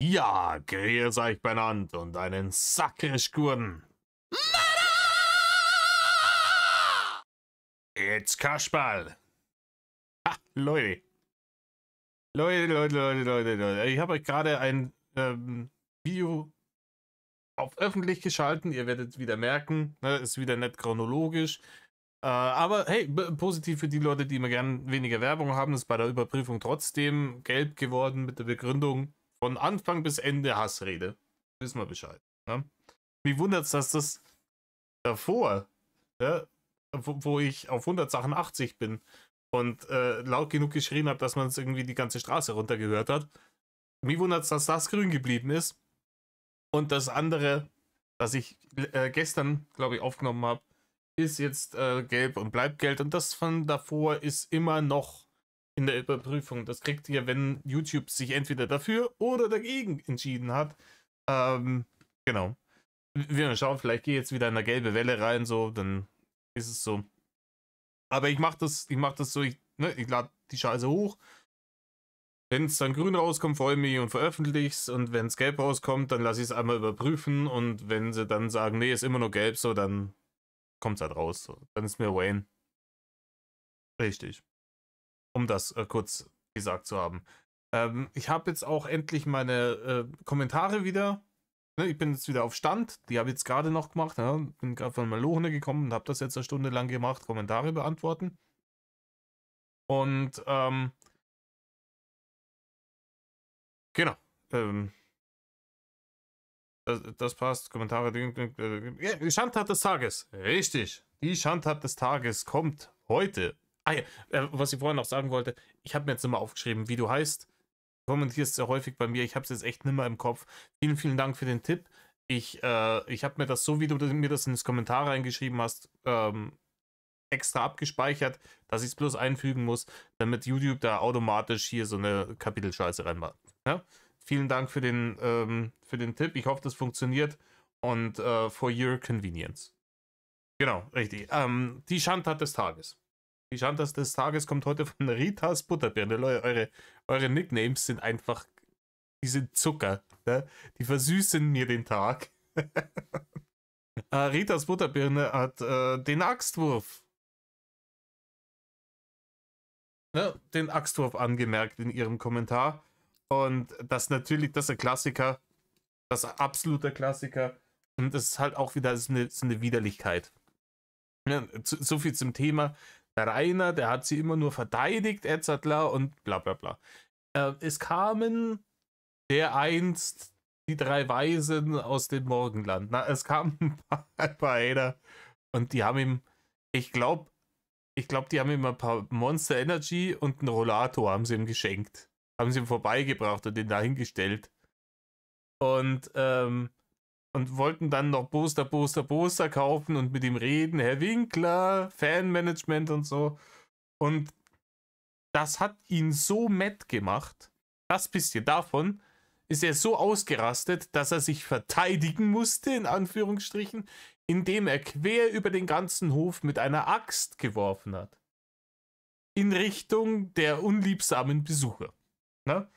Ja, grüß euch benannt und einen sakrisch guten. Jetzt Kasperl. Ha, Leute. Leute. Ich habe euch gerade ein Video auf öffentlich geschalten. Ihr werdet wieder merken, ne, ist wieder nicht chronologisch. Aber hey, positiv für die Leute, die immer gern weniger Werbung haben, ist bei der Überprüfung trotzdem gelb geworden mit der Begründung von Anfang bis Ende Hassrede. Wissen wir Bescheid. Ne? Mich wundert es, dass das davor, ja, wo ich auf 180 bin und laut genug geschrien habe, dass man es irgendwie die ganze Straße runtergehört hat. Mich wundert es, dass das grün geblieben ist. Und das andere, das ich gestern, glaube ich, aufgenommen habe, ist jetzt gelb und bleibt gelb. Und das von davor ist immer noch in der Überprüfung. Das kriegt ihr, wenn YouTube sich entweder dafür oder dagegen entschieden hat. Genau. Wir werden schauen, vielleicht gehe ich jetzt wieder in eine gelbe Welle rein, so, dann ist es so. Aber ich mache das so, ich lade die Scheiße hoch. Wenn es dann grün rauskommt, freue ich mich und veröffentliche es. Und wenn es gelb rauskommt, dann lasse ich es einmal überprüfen. Und wenn sie dann sagen, nee, ist immer nur gelb, so, dann kommt es halt raus. So. Dann ist mir Wayne. Richtig. Um das kurz gesagt zu haben. Ich habe jetzt auch endlich meine Kommentare wieder. Ich bin jetzt wieder auf Stand. Die habe ich jetzt gerade noch gemacht. Ja. Bin gerade von Malone gekommen und habe das jetzt eine Stunde lang gemacht. Kommentare beantworten. Und genau. Das passt. Kommentare. Ja, die Schandtat des Tages. Richtig. Die Schandtat des Tages kommt heute. Ah ja, was ich vorhin noch sagen wollte. Ich habe mir jetzt immer aufgeschrieben, wie du heißt. Du kommentierst sehr häufig bei mir. Ich habe es jetzt echt nimmer im Kopf. Vielen Dank für den Tipp. Ich habe mir das so, wie du mir das ins Kommentar reingeschrieben hast, extra abgespeichert, dass ich es bloß einfügen muss, damit YouTube da automatisch hier so eine Kapitelscheiße reinmacht. Ja? Vielen Dank für den Tipp. Ich hoffe, das funktioniert. Und for your convenience. Genau, richtig. Die Schandtat des Tages. Die Schandtat des Tages kommt heute von Ritas Butterbirne. Leute, eure Nicknames sind einfach, die sind Zucker. Ne? Die versüßen mir den Tag. Ritas Butterbirne hat den Axtwurf. Ne, den Axtwurf angemerkt in ihrem Kommentar. Und das natürlich, das ist ein Klassiker. Das ist ein absoluter Klassiker. Und das ist halt auch wieder so eine Widerlichkeit. Ja, so viel zum Thema. Der Rainer, der hat sie immer nur verteidigt, etc. und bla bla bla. Es kamen dereinst die drei Weisen aus dem Morgenland. Na, es kamen ein paar Hater und die haben ihm, ich glaube, die haben ihm ein paar Monster Energy und einen Rollator haben sie ihm geschenkt. Haben sie ihm vorbeigebracht und den dahingestellt. Und wollten dann noch Booster kaufen und mit ihm reden. Herr Winkler, Fanmanagement und so. Und das hat ihn so matt gemacht. Das bisschen davon ist er so ausgerastet, dass er sich verteidigen musste, in Anführungsstrichen, indem er quer über den ganzen Hof mit einer Axt geworfen hat. In Richtung der unliebsamen Besucher. Ne?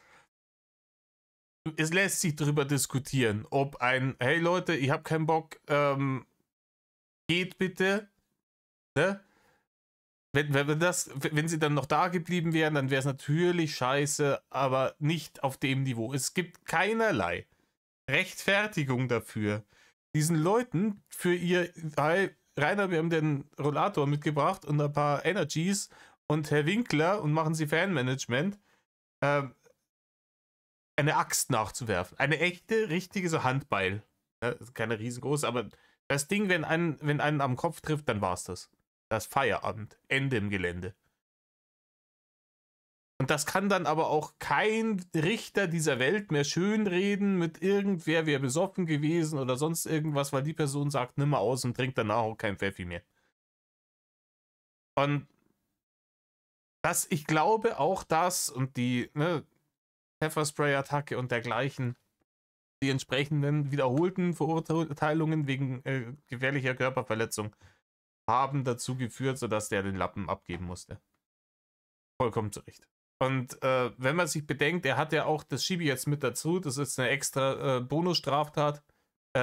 Es lässt sich darüber diskutieren, ob hey Leute, ich habe keinen Bock, geht bitte. Ne? Wenn sie dann noch da geblieben wären, dann wäre es natürlich scheiße, aber nicht auf dem Niveau. Es gibt keinerlei Rechtfertigung dafür, diesen Leuten für ihr, hey, Rainer, wir haben den Rollator mitgebracht und ein paar Energies und Herr Winkler und machen Sie Fanmanagement, eine Axt nachzuwerfen. Eine echte, richtige so Handbeil. Ja, keine riesengroße, aber das Ding, wenn einen am Kopf trifft, dann war's das. Das Feierabend. Ende im Gelände. Und das kann dann aber auch kein Richter dieser Welt mehr schönreden mit irgendwer wäre besoffen gewesen oder sonst irgendwas, weil die Person sagt nimmer aus und trinkt danach auch kein Pfeffi mehr. Und das, ich glaube auch das und die Pfefferspray-Attacke und dergleichen, die entsprechenden wiederholten Verurteilungen wegen gefährlicher Körperverletzung haben dazu geführt, sodass der den Lappen abgeben musste. Vollkommen zu Recht. Und wenn man sich bedenkt, er hat ja auch, das schiebe ich jetzt mit dazu, das ist eine extra Bonusstraftat,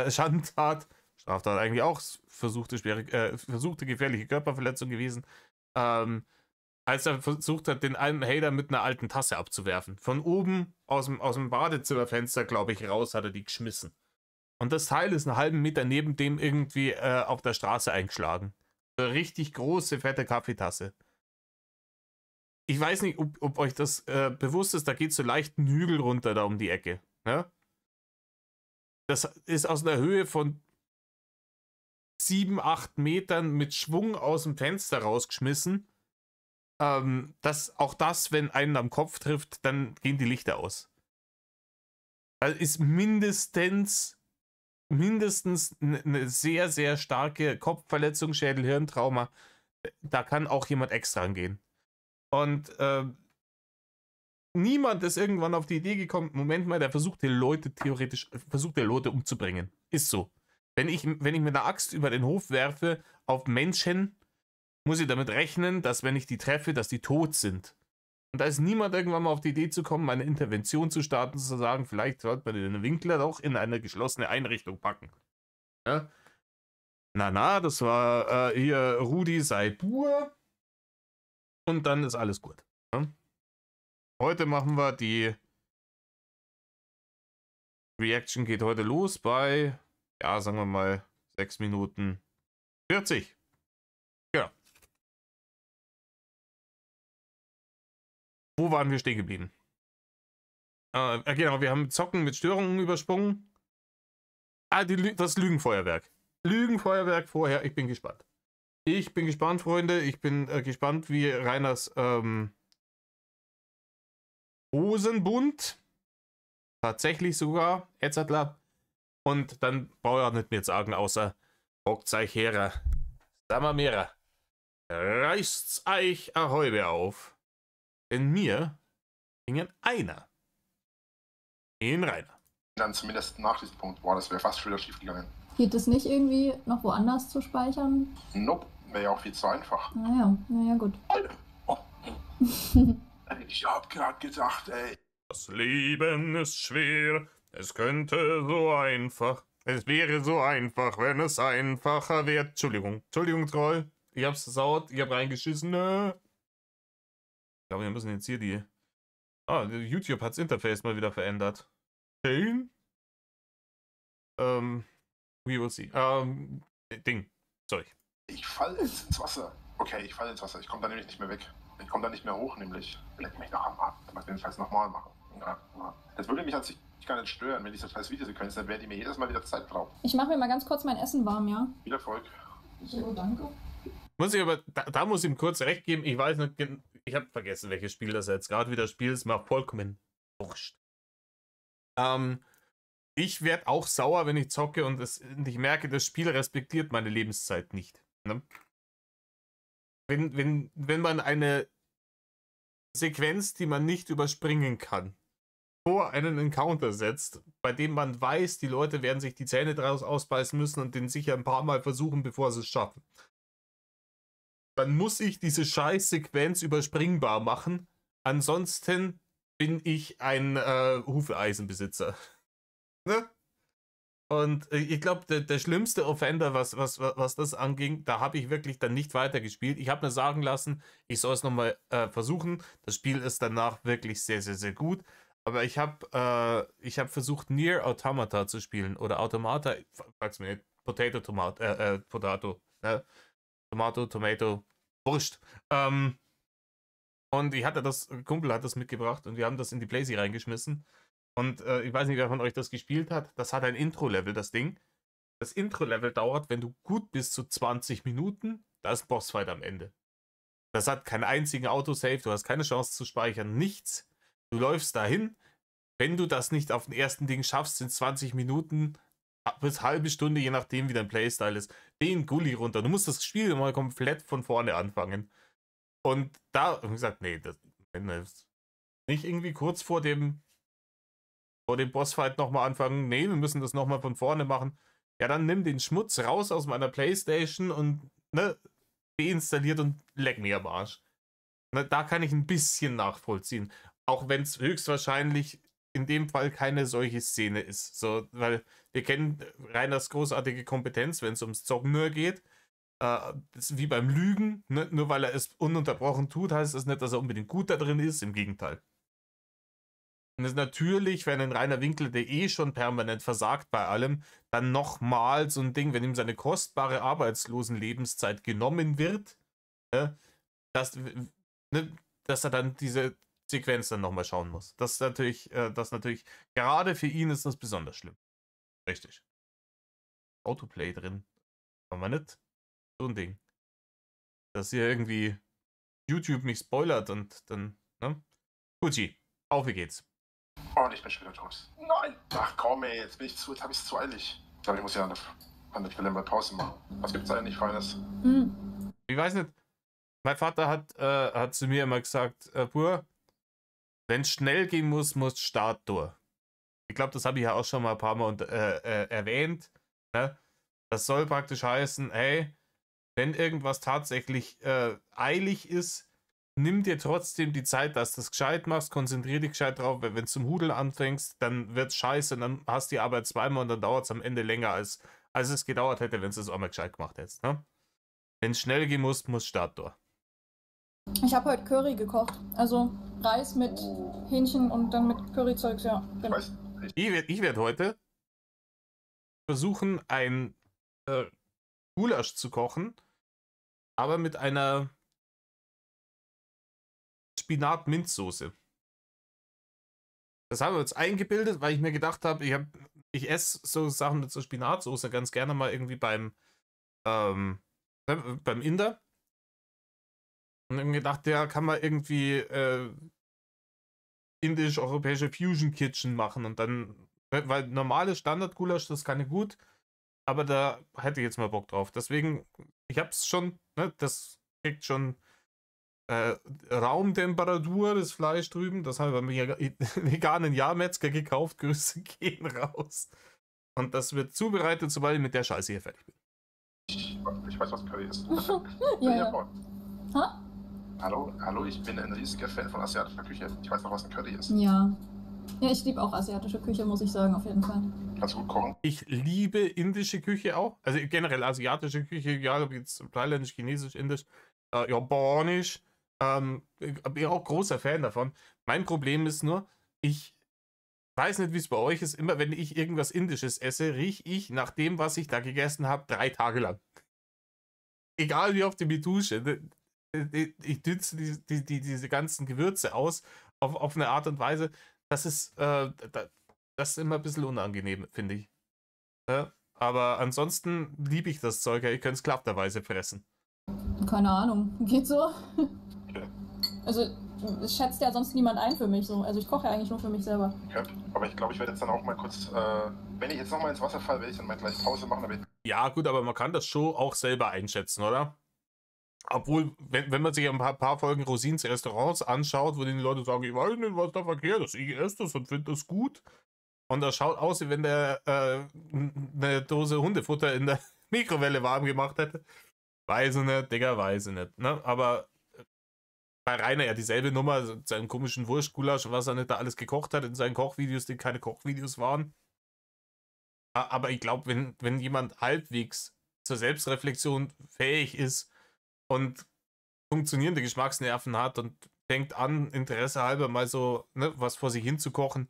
Schandtat, Straftat eigentlich auch, versuchte gefährliche Körperverletzung gewesen, als er versucht hat, den einen Hater mit einer alten Tasse abzuwerfen. Von oben aus dem Badezimmerfenster, glaube ich, raus hat er die geschmissen. Und das Teil ist einen halben Meter neben dem irgendwie auf der Straße eingeschlagen. Eine richtig große, fette Kaffeetasse. Ich weiß nicht, ob euch das bewusst ist, da geht so leicht ein Hügel runter da um die Ecke. Ja? Das ist aus einer Höhe von 7, 8 Metern mit Schwung aus dem Fenster rausgeschmissen. Auch das, wenn einen am Kopf trifft, dann gehen die Lichter aus. Also ist mindestens eine sehr, sehr starke Kopfverletzung, Schädel-Hirntrauma. Da kann auch jemand extra angehen. Und niemand ist irgendwann auf die Idee gekommen, Moment mal, der versucht die Leute umzubringen. Ist so. Wenn ich mit einer Axt über den Hof werfe auf Menschen, muss ich damit rechnen, dass wenn ich die treffe, dass die tot sind. Und da ist niemand irgendwann mal auf die Idee zu kommen, eine Intervention zu starten, zu sagen, vielleicht sollte man den Winkler doch in eine geschlossene Einrichtung packen. Ja? Das war hier Rudi sei pur und dann ist alles gut. Ja? Heute machen wir die Reaction geht heute los bei, ja, sagen wir mal 6 Minuten 40. Ja. Wo waren wir stehen geblieben? Genau, wir haben Zocken mit Störungen übersprungen. Das Lügenfeuerwerk. Lügenfeuerwerk vorher, ich bin gespannt. Ich bin gespannt, Freunde. Ich bin gespannt, wie Reiners Hosenbund tatsächlich sogar Edzardler. Und dann brauche ich nicht mehr sagen, außer hockt euch her. Sagen wir reißt's euch a Häube auf. Denn mir gingen einer in Rainer. Dann zumindest nach diesem Punkt, boah, das wäre fast schon wieder schief gegangen. Geht es nicht irgendwie noch woanders zu speichern? Nope, wäre ja auch viel zu einfach. Naja, gut. Oh. Ich hab grad gedacht, ey. Das Leben ist schwer, es könnte so einfach. Es wäre so einfach, wenn es einfacher wäre. Entschuldigung, Troll. Ich hab's versaut, ich hab reingeschissen. Ich glaube, wir müssen jetzt hier die... YouTube hat's Interface mal wieder verändert. Okay. We will see. Sorry. Ich fall jetzt ins Wasser. Okay, ich fall ins Wasser. Ich komme da nämlich nicht mehr weg. Ich komme da nicht mehr hoch, nämlich. Leck mich noch am Arm. Ich muss jedenfalls nochmal machen. Ja. Das würde mich an sich gar nicht stören, wenn diese scheiß Videosequenz, dann wäre die mir jedes Mal wieder Zeit brauchen. Ich mache mir mal ganz kurz mein Essen warm, ja? Viel Erfolg. So, danke. Muss ich aber, da muss ich ihm kurz recht geben, ich weiß nicht, ich habe vergessen, welches Spiel das jetzt gerade wieder spielt, ist mir vollkommen wurscht. Ich werde auch sauer, wenn ich zocke und ich merke, das Spiel respektiert meine Lebenszeit nicht. Ne? Wenn man eine Sequenz, die man nicht überspringen kann, vor einen Encounter setzt, bei dem man weiß, die Leute werden sich die Zähne draus ausbeißen müssen und den sicher ein paar Mal versuchen, bevor sie es schaffen, dann muss ich diese Scheiß-Sequenz überspringbar machen. Ansonsten bin ich ein Hufeisenbesitzer. Ne? Und ich glaube, der schlimmste Offender, was das anging, da habe ich wirklich dann nicht weitergespielt. Ich habe mir sagen lassen, ich soll es nochmal versuchen. Das Spiel ist danach wirklich sehr, sehr, sehr gut. Aber ich habe versucht, Nier Automata zu spielen. Oder Automata, frag's mir nicht. Potato, ne? Tomato, Wurscht. Und ein Kumpel hat das mitgebracht und wir haben das in die Playsee reingeschmissen. Und ich weiß nicht, wer von euch das gespielt hat. Das hat ein Intro-Level, das Ding. Das Intro-Level dauert, wenn du gut bist, so 20 Minuten. Da ist Bossfight am Ende. Das hat keinen einzigen Autosave, du hast keine Chance zu speichern, nichts. Du läufst dahin. Wenn du das nicht auf dem ersten Ding schaffst, sind 20 Minuten bis halbe Stunde, je nachdem, wie dein Playstyle ist, den Gully runter. Du musst das Spiel mal komplett von vorne anfangen. Und da habe ich gesagt, nee, das nicht irgendwie kurz vor dem Bossfight nochmal anfangen. Nee, wir müssen das nochmal von vorne machen. Ja, dann nimm den Schmutz raus aus meiner Playstation und deinstalliert und leck mir am Arsch. Na, da kann ich ein bisschen nachvollziehen. Auch wenn es höchstwahrscheinlich in dem Fall keine solche Szene ist. So, weil wir kennen Reiners großartige Kompetenz, wenn es ums Zocken nur geht. Das ist wie beim Lügen. Ne? Nur weil er es ununterbrochen tut, heißt das nicht, dass er unbedingt gut da drin ist. Im Gegenteil. Und das ist natürlich, wenn ein Rainer Winkler, der eh schon permanent versagt bei allem, dann nochmal so ein Ding, wenn ihm seine kostbare Arbeitslosenlebenszeit genommen wird, dass, ne, dass er dann diese Sequenz dann nochmal schauen muss. Das ist natürlich, gerade für ihn ist das besonders schlimm. Richtig. Autoplay drin. Kann man nicht. So ein Ding. Dass hier irgendwie YouTube mich spoilert und dann, ne? Gucci, auf wie geht's. Oh, ich bin schon wieder tot. Nein! Ach komm ey, jetzt habe ich es zu eilig. Ich glaube, ich muss ja an der Quelle mal Pause machen. Was gibt's eigentlich Feines? Ich weiß nicht. Mein Vater hat zu mir immer gesagt, Pur, wenn es schnell gehen muss, muss Start durch. Ich glaube, das habe ich ja auch schon mal ein paar Mal erwähnt. Ne? Das soll praktisch heißen, hey, wenn irgendwas tatsächlich eilig ist, nimm dir trotzdem die Zeit, dass du das gescheit machst, konzentrier dich gescheit drauf, weil wenn du zum Hudeln anfängst, dann wird's scheiße und dann hast du die Arbeit zweimal und dann dauert es am Ende länger, als es gedauert hätte, wenn du es einmal gescheit gemacht hättest. Ne? Wenn es schnell gehen muss Start durch. Ich habe heute Curry gekocht. Also Reis mit Hähnchen und dann mit Curryzeugs, ja. Genau. Ich werd heute versuchen, ein Gulasch zu kochen, aber mit einer Spinat-Minzsoße. Das haben wir uns eingebildet, weil ich mir gedacht habe, ich esse so Sachen mit so Spinatsoße ganz gerne mal irgendwie beim Inder. Und dann gedacht, der kann man irgendwie indisch-europäische Fusion Kitchen machen und dann, weil normales Standard-Gulasch, das kann ich gut, aber da hätte ich jetzt mal Bock drauf. Deswegen, ich hab's schon, ne, das kriegt schon Raumtemperatur, das Fleisch drüben. Das haben wir beim veganen Jahrmetzger gekauft. Grüße gehen raus. Und das wird zubereitet, sobald ich mit der Scheiße hier fertig bin. Ich weiß, was Curry ist. Ja. Ha? Hallo, ich bin ein riesiger Fan von asiatischer Küche. Ich weiß noch, was ein Curry ist. Ja. Ja, ich liebe auch asiatische Küche, muss ich sagen, auf jeden Fall. Kannst du gut kochen? Ich liebe indische Küche auch. Also generell asiatische Küche, egal ob jetzt thailändisch, chinesisch, indisch, japanisch. Ich bin auch großer Fan davon. Mein Problem ist nur, ich weiß nicht, wie es bei euch ist. Immer wenn ich irgendwas Indisches esse, rieche ich nach dem, was ich da gegessen habe, 3 Tage lang. Egal wie oft ich mich dusche. Ich dünste diese ganzen Gewürze aus auf eine Art und Weise. Das ist immer ein bisschen unangenehm, finde ich. Aber ansonsten liebe ich das Zeug. Ich könnte es klafterweise fressen. Keine Ahnung. Geht so? Okay. Also, es schätzt ja sonst niemand ein für mich so. Also, ich koche ja eigentlich nur für mich selber. Okay. Aber ich glaube, ich werde jetzt dann auch mal kurz, wenn ich jetzt nochmal ins Wasser falle, werde ich dann mal gleich Pause machen. Aber Ja, gut, aber man kann das schon auch selber einschätzen, oder? Obwohl, wenn man sich ein paar Folgen Rosins Restaurants anschaut, wo die Leute sagen, ich weiß nicht, was da verkehrt ist, ich esse das und finde das gut. Und das schaut aus, wie wenn der eine Dose Hundefutter in der Mikrowelle warm gemacht hätte. Weiß ich nicht, Digga, weiß ich nicht. Ne? Aber bei Rainer ja dieselbe Nummer, seinen komischen Wurstgulasch, was er nicht da alles gekocht hat in seinen Kochvideos, die keine Kochvideos waren. Aber ich glaube, wenn jemand halbwegs zur Selbstreflexion fähig ist und funktionierende Geschmacksnerven hat und fängt an, Interesse halber mal so was vor sich hin zu kochen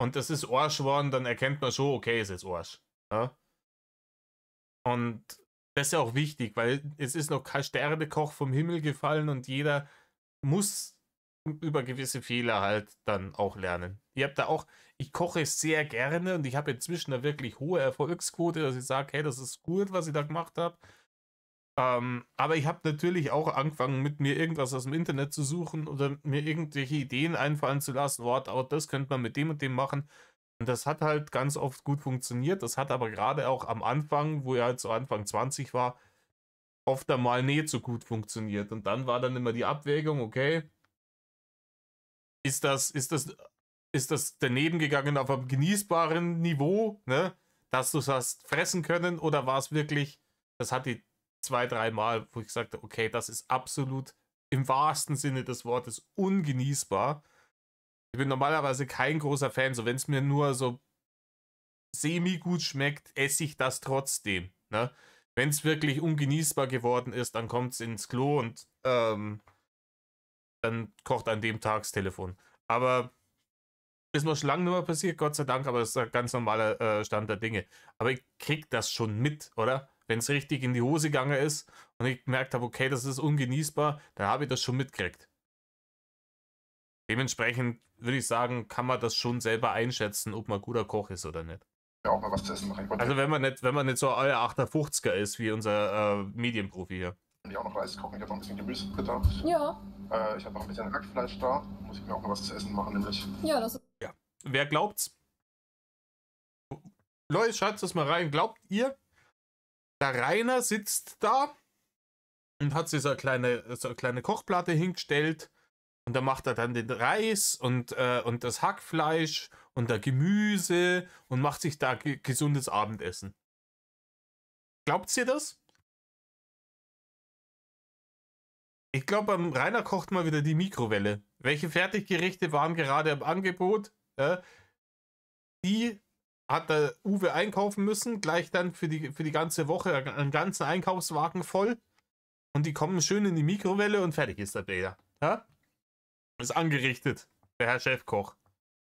und das ist Arsch geworden, dann erkennt man schon, okay, ist jetzt Arsch. Ja? Und das ist ja auch wichtig, weil es ist noch kein Sternekoch vom Himmel gefallen und jeder muss über gewisse Fehler halt dann auch lernen. Ich koche sehr gerne und ich habe inzwischen eine wirklich hohe Erfolgsquote, dass ich sage, hey, das ist gut, was ich da gemacht habe. Aber ich habe natürlich auch angefangen, mit mir irgendwas aus dem Internet zu suchen oder mir irgendwelche Ideen einfallen zu lassen. Das könnte man mit dem und dem machen. Und das hat halt ganz oft gut funktioniert. Das hat aber gerade auch am Anfang, wo er halt so Anfang 20 war, oft einmal nicht so gut funktioniert. Und dann war dann immer die Abwägung, okay, ist das daneben gegangen auf einem genießbaren Niveau, ne, dass du es hast fressen können, oder war es wirklich, das hat die 2-3 Mal, wo ich sagte, okay, das ist absolut im wahrsten Sinne des Wortes ungenießbar. Ich bin normalerweise kein großer Fan, so wenn es mir nur so semi-gut schmeckt, esse ich das trotzdem. Ne? Wenn es wirklich ungenießbar geworden ist, dann kommt es ins Klo und dann kocht an dem Tag das Telefon. Aber ist mir schon lange nicht mehr passiert, Gott sei Dank, aber das ist ein ganz normaler Stand der Dinge. Aber ich krieg das schon mit, oder? Wenn es richtig in die Hose gegangen ist und ich gemerkt habe, okay, das ist ungenießbar, dann habe ich das schon mitgekriegt. Dementsprechend würde ich sagen, kann man das schon selber einschätzen, ob man guter Koch ist oder nicht. Ja, auch mal was zu essen machen. Also wenn man nicht so euer 58er ist, wie unser Medienprofi hier. Ich auch noch Reis kochen, ich habe noch ein bisschen Gemüse gedacht. Ja. Ich habe noch ein bisschen Hackfleisch da. Muss ich mir auch noch was zu essen machen, nämlich. Ja, das ist. Ja. Wer glaubt's? Leute, schreibt es mal rein. Glaubt ihr, der Rainer sitzt da und hat sich so eine kleine Kochplatte hingestellt und da macht er dann den Reis und das Hackfleisch und das Gemüse und macht sich da gesundes Abendessen. Glaubt ihr das? Ich glaube, beim Rainer kocht mal wieder die Mikrowelle. Welche Fertiggerichte waren gerade im Angebot? Die hat der Uwe einkaufen müssen, gleich dann für die ganze Woche einen ganzen Einkaufswagen voll. Und die kommen schön in die Mikrowelle und fertig ist der Bär. Ja? Ist angerichtet. Der Herr Chefkoch.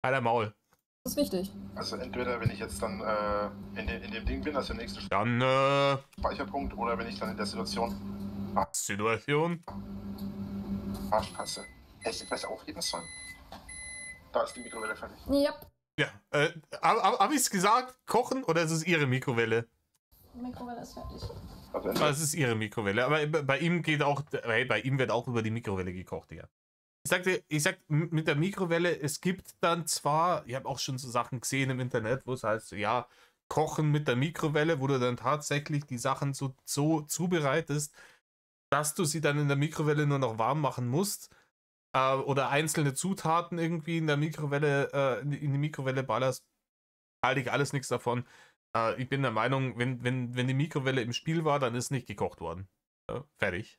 Alter Maul. Das ist wichtig. Also entweder, wenn ich jetzt dann in dem Ding bin, das ist der nächste Dann, Speicherpunkt, oder wenn ich dann in der Situation. Arschkatze. Hätte ich vielleicht aufheben sollen. Da ist die Mikrowelle fertig. Ja. Ja, hab ich's gesagt? Kochen oder ist es ihre Mikrowelle? Die Mikrowelle ist fertig. Also Es ist ihre Mikrowelle, aber bei ihm bei ihm wird auch über die Mikrowelle gekocht, ja. Ich sag mit der Mikrowelle, es gibt dann zwar, ich habe auch schon so Sachen gesehen im Internet, wo es heißt, ja, kochen mit der Mikrowelle, wo du dann tatsächlich die Sachen so zubereitest, dass du sie dann in der Mikrowelle nur noch warm machen musst oder einzelne Zutaten irgendwie in der Mikrowelle, in die Mikrowelle ballerst, halte ich alles nichts davon. Ich bin der Meinung, wenn die Mikrowelle im Spiel war, dann ist nicht gekocht worden. Fertig.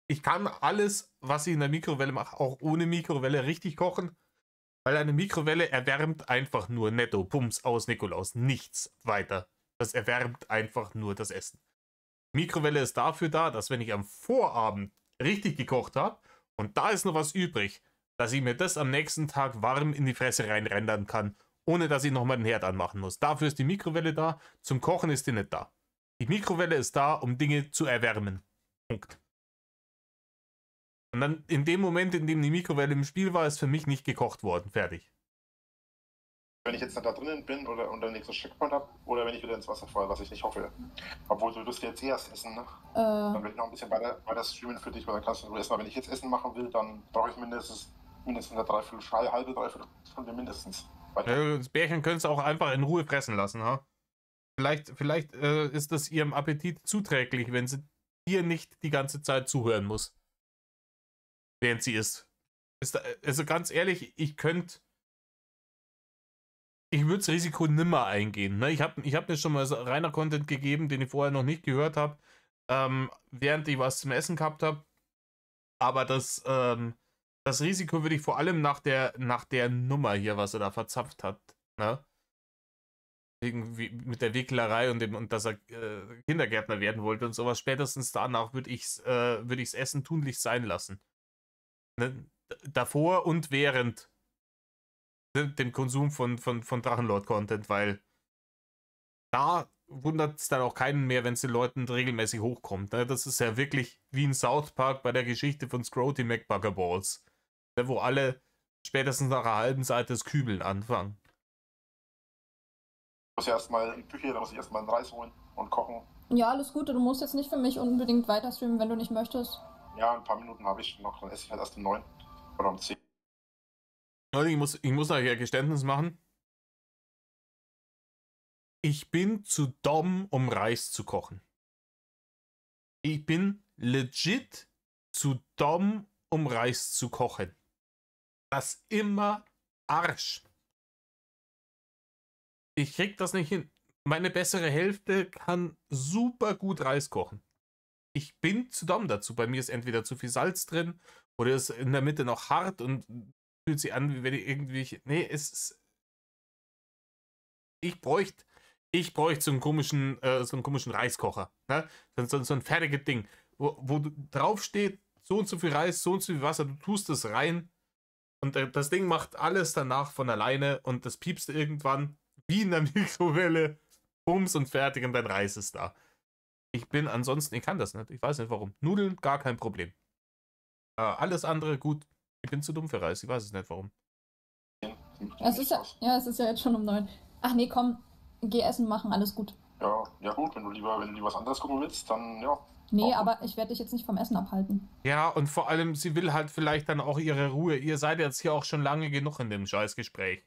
Ich kann alles, was ich in der Mikrowelle mache, auch ohne Mikrowelle richtig kochen, weil eine Mikrowelle erwärmt einfach nur netto, Pumps aus Nikolaus, nichts weiter. Das erwärmt einfach nur das Essen. Mikrowelle ist dafür da, dass wenn ich am Vorabend richtig gekocht habe und da ist noch was übrig, dass ich mir das am nächsten Tag warm in die Fresse reinrendern kann, ohne dass ich nochmal den Herd anmachen muss. Dafür ist die Mikrowelle da, zum Kochen ist die nicht da. Die Mikrowelle ist da, um Dinge zu erwärmen. Punkt. Und dann in dem Moment, in dem die Mikrowelle im Spiel war, ist für mich nicht gekocht worden. Fertig. Wenn ich jetzt da drinnen bin oder den nächsten Checkpoint habe, oder wenn ich wieder ins Wasser falle, was ich nicht hoffe. Obwohl du wirst jetzt erst essen, ne? Dann will ich noch ein bisschen weiter streamen für dich, weil dann kannst du erstmal, wenn ich jetzt Essen machen will, dann brauche ich mindestens eine halbe Dreiviertelstunde mindestens. Das Bärchen könntest du auch einfach in Ruhe fressen lassen, ha? Vielleicht ist das ihrem Appetit zuträglich, wenn sie dir nicht die ganze Zeit zuhören muss. Während sie isst. Also ganz ehrlich, ich würde das Risiko nimmer eingehen. Ne? Ich hab mir schon mal so reiner Content gegeben, den ich vorher noch nicht gehört habe, während ich was zum Essen gehabt habe. Aber das Risiko würde ich vor allem nach der Nummer hier, was er da verzapft hat, ne? Irgendwie mit der Wicklerei und dass er Kindergärtner werden wollte und sowas, spätestens danach würde ich's Essen tunlichst sein lassen. Ne? Davor und während dem Konsum von Drachenlord-Content, weil da wundert es dann auch keinen mehr, wenn es den Leuten regelmäßig hochkommt. Ne? Das ist ja wirklich wie in South Park bei der Geschichte von Scroty McBuggerballs, ne? Wo alle spätestens nach einer halben Seite das Kübeln anfangen. Ich muss erstmal in die Küche, da muss ich erstmal einen Reis holen und kochen. Ja, alles Gute. Du musst jetzt nicht für mich unbedingt weiter streamen, wenn du nicht möchtest. Ja, ein paar Minuten habe ich noch, dann esse ich halt erst um 9 oder um 10. Leute, ich muss euch ja Geständnis machen. Ich bin zu dumm, um Reis zu kochen. Ich bin legit zu dumm, um Reis zu kochen. Das immer Arsch. Ich krieg das nicht hin. Meine bessere Hälfte kann super gut Reis kochen. ich bin zu dumm dazu. Bei mir ist entweder zu viel Salz drin oder ist in der Mitte noch hart und fühlt sich an, wie wenn ich irgendwie. Nee, es ist. Ich bräuchte so einen komischen Reiskocher. Ne? So ein fertiges Ding, wo drauf steht, so und so viel Reis, so und so viel Wasser, du tust es rein und das Ding macht alles danach von alleine und das piepst irgendwann wie in der Mikrowelle, bums und fertig und dein Reis ist da. Ich kann das nicht, ich weiß nicht warum. Nudeln, gar kein Problem. Alles andere, gut, ich bin zu dumm für Reis, ich weiß es nicht warum. Es ist ja jetzt schon um 9. Ach nee, komm, geh essen machen, alles gut. Ja gut, wenn du lieber was anderes gucken willst, dann ja. Nee, aber ich werde dich jetzt nicht vom Essen abhalten. Ja, und vor allem, sie will halt vielleicht dann auch ihre Ruhe. Ihr seid jetzt hier auch schon lange genug in dem Scheißgespräch.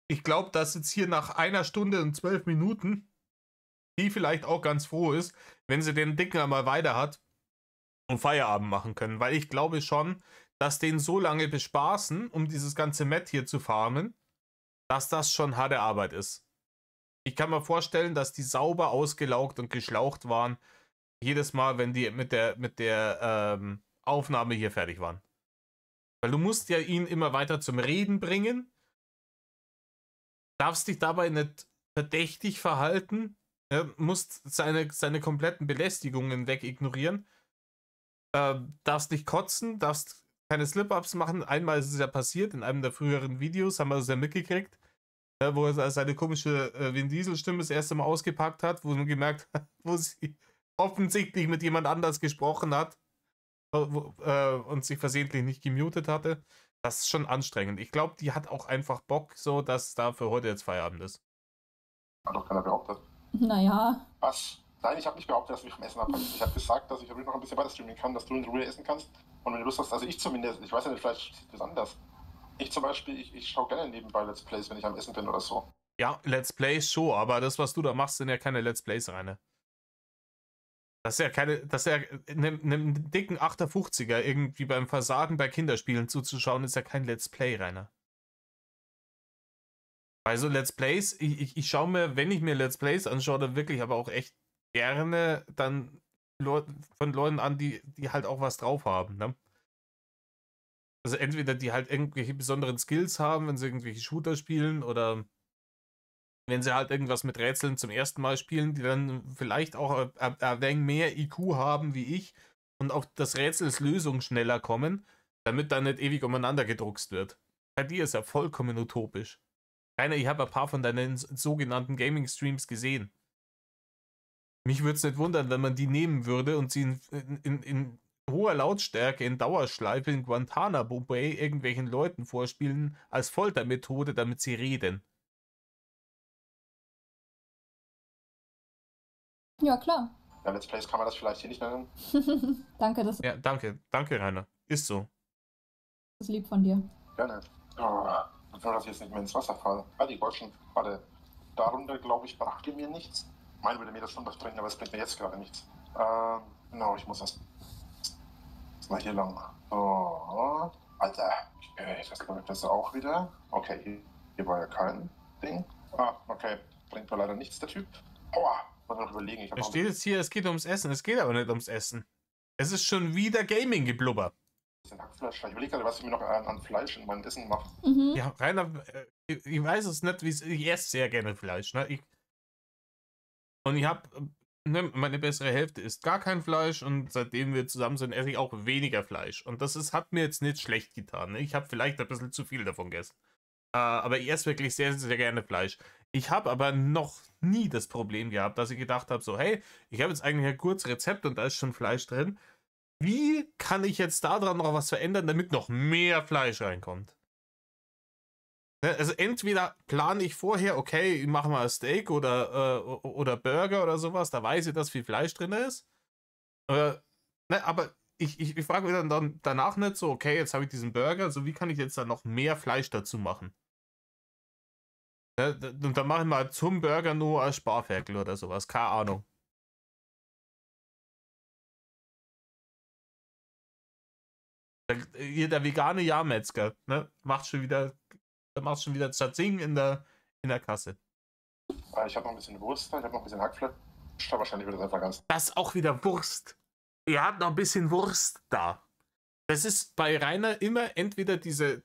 Ich glaube, dass jetzt hier nach 1 Stunde und 12 Minuten die vielleicht auch ganz froh ist, wenn sie den Dicken einmal weiter hat und Feierabend machen können. Weil ich glaube schon, dass den so lange bespaßen, um dieses ganze Met hier zu farmen, dass das schon harte Arbeit ist. Ich kann mir vorstellen, dass die sauber ausgelaugt und geschlaucht waren, jedes Mal, wenn die mit der Aufnahme hier fertig waren. Weil du musst ja ihn immer weiter zum Reden bringen, darfst dich dabei nicht verdächtig verhalten, musst seine kompletten Belästigungen wegignorieren, darfst nicht kotzen, darfst keine Slip-Ups machen. Einmal ist es ja passiert, in einem der früheren Videos haben wir es ja mitgekriegt, wo er seine komische Vin Diesel-Stimme das erste Mal ausgepackt hat, wo man gemerkt hat, wo sie offensichtlich mit jemand anders gesprochen hat und sich versehentlich nicht gemutet hatte. Das ist schon anstrengend. Ich glaube, die hat auch einfach Bock, so dass da für heute jetzt Feierabend ist. Hat doch keiner behauptet. Naja. Was? Nein, ich habe nicht behauptet, dass du mich vom Essen abhalten. Ich habe gesagt, dass ich noch ein bisschen weiter streamen kann, dass du in Ruhe essen kannst. Und wenn du Lust hast, also ich zumindest, ich weiß ja nicht, vielleicht ist das anders. Ich zum Beispiel, ich schaue gerne nebenbei Let's Plays, wenn ich am Essen bin oder so. Ja, Let's Plays schon, aber das, was du da machst, sind ja keine Let's Plays reine. Das ist ja einem dicken 58er irgendwie beim Versagen bei Kinderspielen zuzuschauen, ist ja kein Let's Play, Rainer. Also Let's Plays, ich schaue mir, wenn ich mir Let's Plays anschaue, dann wirklich aber auch echt gerne dann von Leuten an, die halt auch was drauf haben, ne? Also entweder die halt irgendwelche besonderen Skills haben, wenn sie irgendwelche Shooter spielen oder wenn sie halt irgendwas mit Rätseln zum ersten Mal spielen, die dann vielleicht auch ein wenig mehr IQ haben wie ich und auf das Rätselslösung schneller kommen, damit dann nicht ewig umeinander gedruckst wird. Bei dir ist ja vollkommen utopisch. Rainer, ich habe ein paar von deinen sogenannten Gaming-Streams gesehen. Mich würde es nicht wundern, wenn man die nehmen würde und sie in hoher Lautstärke, in Dauerschleife, in Guantanamo Bay irgendwelchen Leuten vorspielen als Foltermethode, damit sie reden. Ja, klar. Ja, Let's Plays kann man das vielleicht hier nicht nennen. Danke, das Ja, danke, Rainer. Ist so. ist lieb von dir. Gerne. Nur, dass ich jetzt nicht mehr ins Wasser falle. Die Goldschen, warte. Darunter, glaube ich, brachte mir nichts. Meine würde mir das schon was bringen, aber es bringt mir jetzt gerade nichts. Genau, ich muss erst mal hier lang. So. Alter, das läuft das auch wieder. Okay, hier war ja kein Ding. Okay. Bringt mir leider nichts, der Typ. Aua. Muss noch überlegen. Da steht jetzt hier, es geht ums Essen. Es geht aber nicht ums Essen. Es ist schon wieder Gaming-Geblubber. Hackfleisch. Ich überlege gerade, was ich mir noch an Fleisch in meinem Essen mache. Mhm. Ja, Rainer, ich weiß es nicht, ich esse sehr gerne Fleisch. Ne? Und ich habe, meine bessere Hälfte isst gar kein Fleisch und seitdem wir zusammen sind, esse ich auch weniger Fleisch. Und das hat mir jetzt nicht schlecht getan. Ne? Ich habe vielleicht ein bisschen zu viel davon gegessen. Aber ich esse wirklich sehr, sehr gerne Fleisch. Ich habe aber noch nie das Problem gehabt, dass ich gedacht habe, so, hey, ich habe jetzt eigentlich ein kurzes Rezept und da ist schon Fleisch drin. Wie kann ich jetzt daran noch was verändern, damit noch mehr Fleisch reinkommt? Also entweder plane ich vorher, okay, ich mache mal ein Steak oder Burger oder sowas, da weiß ich, dass viel Fleisch drin ist. Aber ich frage mich dann danach nicht so, okay, jetzt habe ich diesen Burger, so wie kann ich jetzt da noch mehr Fleisch dazu machen? Und dann mache ich mal zum Burger nur als Sparferkel oder sowas, keine Ahnung. Der vegane Jahrmetzger, ne, macht schon wieder Zatzing in der Kasse. Ich habe noch ein bisschen Wurst, ich habe noch ein bisschen Hackfleisch. Wahrscheinlich wird das einfach ganz. Das ist auch wieder Wurst. Ihr habt noch ein bisschen Wurst da. Das ist bei Rainer immer entweder die so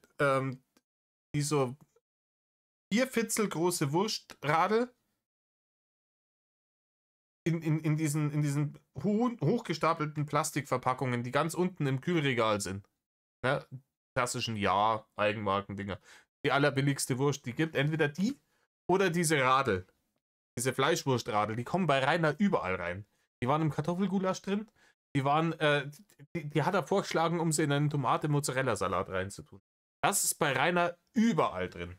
4 Fitzel große Wurstradel in diesen hochgestapelten Plastikverpackungen, die ganz unten im Kühlregal sind. Ne? Klassischen Eigenmarken-Dinger. Die allerbilligste Wurst, die gibt. Entweder die oder diese Radel. Diese Fleischwurstradel, die kommen bei Rainer überall rein. Die waren im Kartoffelgulasch drin. Die hat er vorgeschlagen, um sie in einen Tomate-Mozzarella-Salat reinzutun. Das ist bei Rainer überall drin.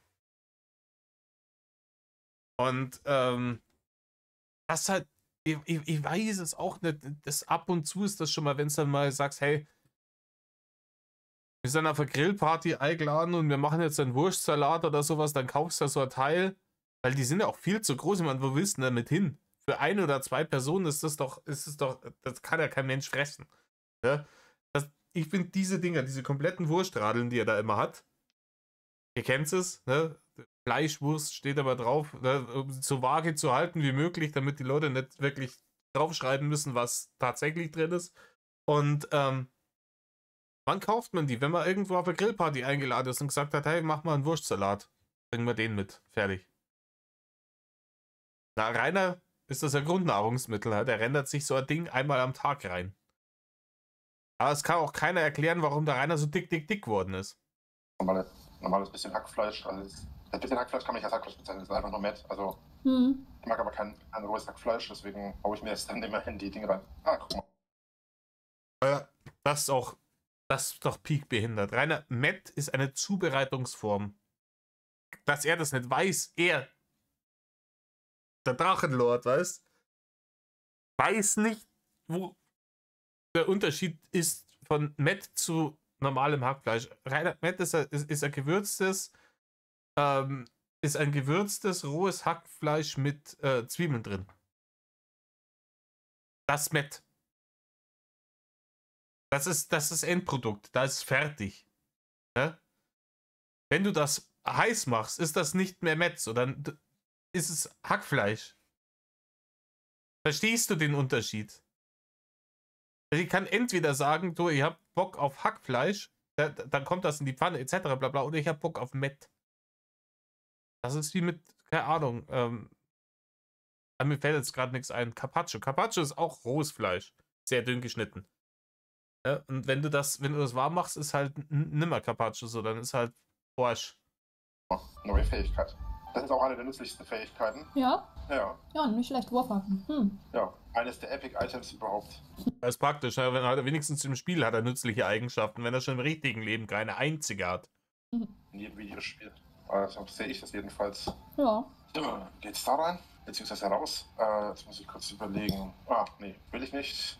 Und das halt, ich weiß es auch nicht, das ab und zu ist das schon mal, wenn es dann mal sagst, hey, wir sind auf einer Grillparty eingeladen und wir machen jetzt einen Wurstsalat oder sowas, dann kaufst du da so ein Teil, weil die sind ja auch viel zu groß. Ich meine, wo willst du denn damit hin? Für 1 oder 2 Personen ist es doch, das kann ja kein Mensch fressen. Ja? Ich finde diese Dinger, diese kompletten Wurstradeln, die er da immer hat, ihr kennt es, ne? Fleischwurst steht aber drauf, ne? Um so vage zu halten wie möglich, damit die Leute nicht wirklich draufschreiben müssen, was tatsächlich drin ist. Und wann kauft man die? Wenn man irgendwo auf eine Grillparty eingeladen ist und gesagt hat, hey, mach mal einen Wurstsalat, bringen wir den mit, fertig. Na, Rainer ist das ein Grundnahrungsmittel, halt. Der rendert sich so ein Ding einmal am Tag rein. Aber es kann auch keiner erklären, warum der Rainer so dick geworden ist. Normales bisschen Hackfleisch. Also das bisschen Hackfleisch kann man nicht als Hackfleisch bezeichnen, das ist einfach nur Mett. Also ich mag aber kein rohes Hackfleisch, deswegen haue ich mir jetzt dann immer in die Dinge rein. Ah, guck mal. Das ist doch peak behindert. Rainer, Mett ist eine Zubereitungsform. Dass er das nicht weiß, der Drachenlord, weißt? Weiß nicht, wo der Unterschied ist von Mett zu normalem Hackfleisch. Rainer, Mett ist ein gewürztes, rohes Hackfleisch mit Zwiebeln drin. Das Mett. Das ist Endprodukt. Das ist fertig. Ne? Wenn du das heiß machst, ist das nicht mehr Mett, sondern ist es Hackfleisch. Verstehst du den Unterschied? Ich kann entweder sagen, du, ich hab Bock auf Hackfleisch, dann kommt das in die Pfanne, etc. bla bla, oder ich hab Bock auf Mett. Das ist wie mit, keine Ahnung, mir fällt jetzt gerade nichts ein. Carpaccio. Carpaccio ist auch rohes Fleisch. Sehr dünn geschnitten. Ja, und wenn du das warm machst, ist halt nimmer Carpaccio so, dann ist halt Borsch. Neue Fähigkeit. Das ist auch eine der nützlichsten Fähigkeiten. Ja? Ja. Ja, nicht schlecht Wurfhaken. Ja, eines der Epic-Items überhaupt. Das ist praktisch, wenn er wenigstens im Spiel hat er nützliche Eigenschaften, wenn er schon im richtigen Leben keine einzige hat. In jedem Videospiel. Also sehe ich das jedenfalls. Ja. So, geht's da rein? Beziehungsweise raus? Jetzt muss ich kurz überlegen. Nee, will ich nicht.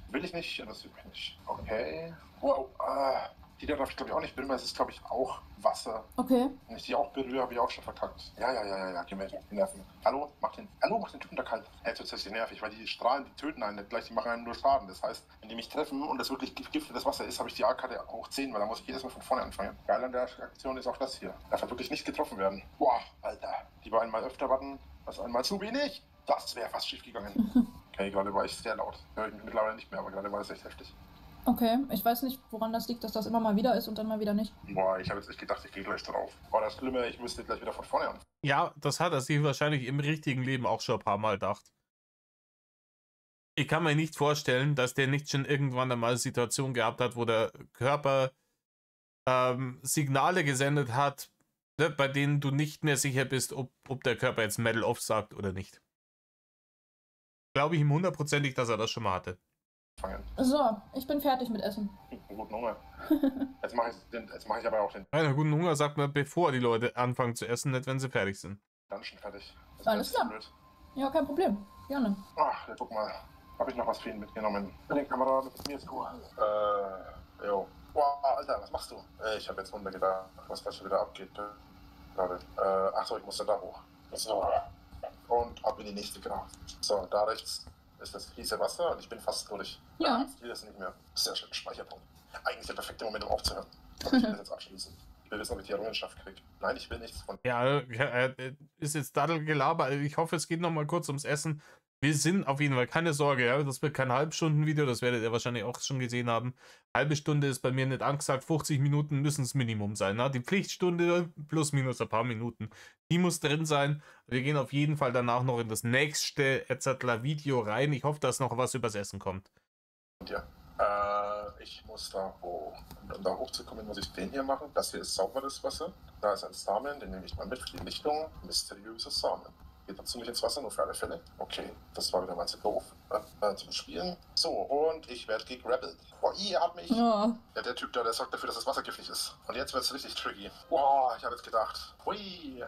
Ja, das will ich nicht. Okay. Wow. Die darf ich glaube ich auch nicht berühren, weil es ist glaube ich auch Wasser. Okay. Wenn ich die auch berühre, habe ich auch schon verkackt. Ja, geh mir die Nerven. Hallo, mach den Typen da kalt. Jetzt wird es nervig, weil die Strahlen, die töten einen nicht gleich, die machen einen nur Schaden. Das heißt, wenn die mich treffen und das wirklich Gift für das Wasser ist, habe ich die A-Karte hoch 10, weil dann muss ich jedes Mal von vorne anfangen. Geil an der Aktion ist auch das hier. Darf halt wirklich nicht getroffen werden. Boah, Alter. Lieber einmal öfter warten, als einmal zu wenig. Das wäre fast schief gegangen. Okay, gerade war ich sehr laut. Höre ich mich mittlerweile nicht mehr, aber gerade war es echt heftig. Okay, ich weiß nicht, woran das liegt, dass das immer mal wieder ist und dann mal wieder nicht. Boah, ich habe jetzt echt gedacht, ich gehe gleich drauf. Boah, das Schlimme, ich müsste gleich wieder von vorne an. Ja, das hat er sich wahrscheinlich im richtigen Leben auch schon ein paar Mal gedacht. Ich kann mir nicht vorstellen, dass der nicht schon irgendwann einmal eine Situation gehabt hat, wo der Körper Signale gesendet hat, ne, bei denen du nicht mehr sicher bist, ob der Körper jetzt Medal Off sagt oder nicht. Glaube ich ihm hundertprozentig, dass er das schon mal hatte. So, ich bin fertig mit Essen. Guten Hunger. Jetzt mache ich aber auch den Einen guten Hunger sagt man, bevor die Leute anfangen zu essen, nicht wenn sie fertig sind. Dungeon fertig. Alles klar. Blöd. Ja, kein Problem. Gerne. Ach, guck mal. Habe ich noch was für ihn mitgenommen? Den Kameraden ist mir jetzt gut. Jo. Boah, Alter, was machst du? Ich habe jetzt Wunder gedacht, was da schon wieder abgeht. Gerade. Achso, ich muss da hoch. So. Und ab in die nächste Graf. So, da rechts ist das hieße Wasser und ich bin fast durch. Ja. Hier ist nicht mehr. Sehr schön, Speicherpunkt. Eigentlich der perfekte Moment, um aufzuhören. Aber ich will das jetzt abschließen. Ich will wissen, ob ich die Errungenschaft kriege. Nein, ich will nichts von. Ja, ist jetzt Daddel Gelaber. Ich hoffe, es geht noch mal kurz ums Essen. wir sind auf jeden Fall, keine Sorge, ja, das wird kein Halbstunden-Video, das werdet ihr wahrscheinlich auch schon gesehen haben. Halbe Stunde ist bei mir nicht angesagt, 50 Minuten müssen es Minimum sein. Ne? Die Pflichtstunde plus minus ein paar Minuten, die muss drin sein. Wir gehen auf jeden Fall danach noch in das nächste etc. Video rein. Ich hoffe, dass noch was übers Essen kommt. Ja, ich muss da hoch. Und um da hochzukommen, muss ich den hier machen. Das hier ist sauberes Wasser. Da ist ein Samen, den nehme ich mal mit für die Lichtung. Mysteriöses Samen. Geht dazu nicht ins Wasser, nur für alle Fälle. Okay, das war wieder mal zu doof zum Spielen. So, und ich werde gegrabbelt. Boah, ihr habt mich. Ja. Ja, der Typ da, der sorgt dafür, dass das Wasser giftig ist. Und jetzt wird es richtig tricky. Boah, ich habe jetzt gedacht. Hui.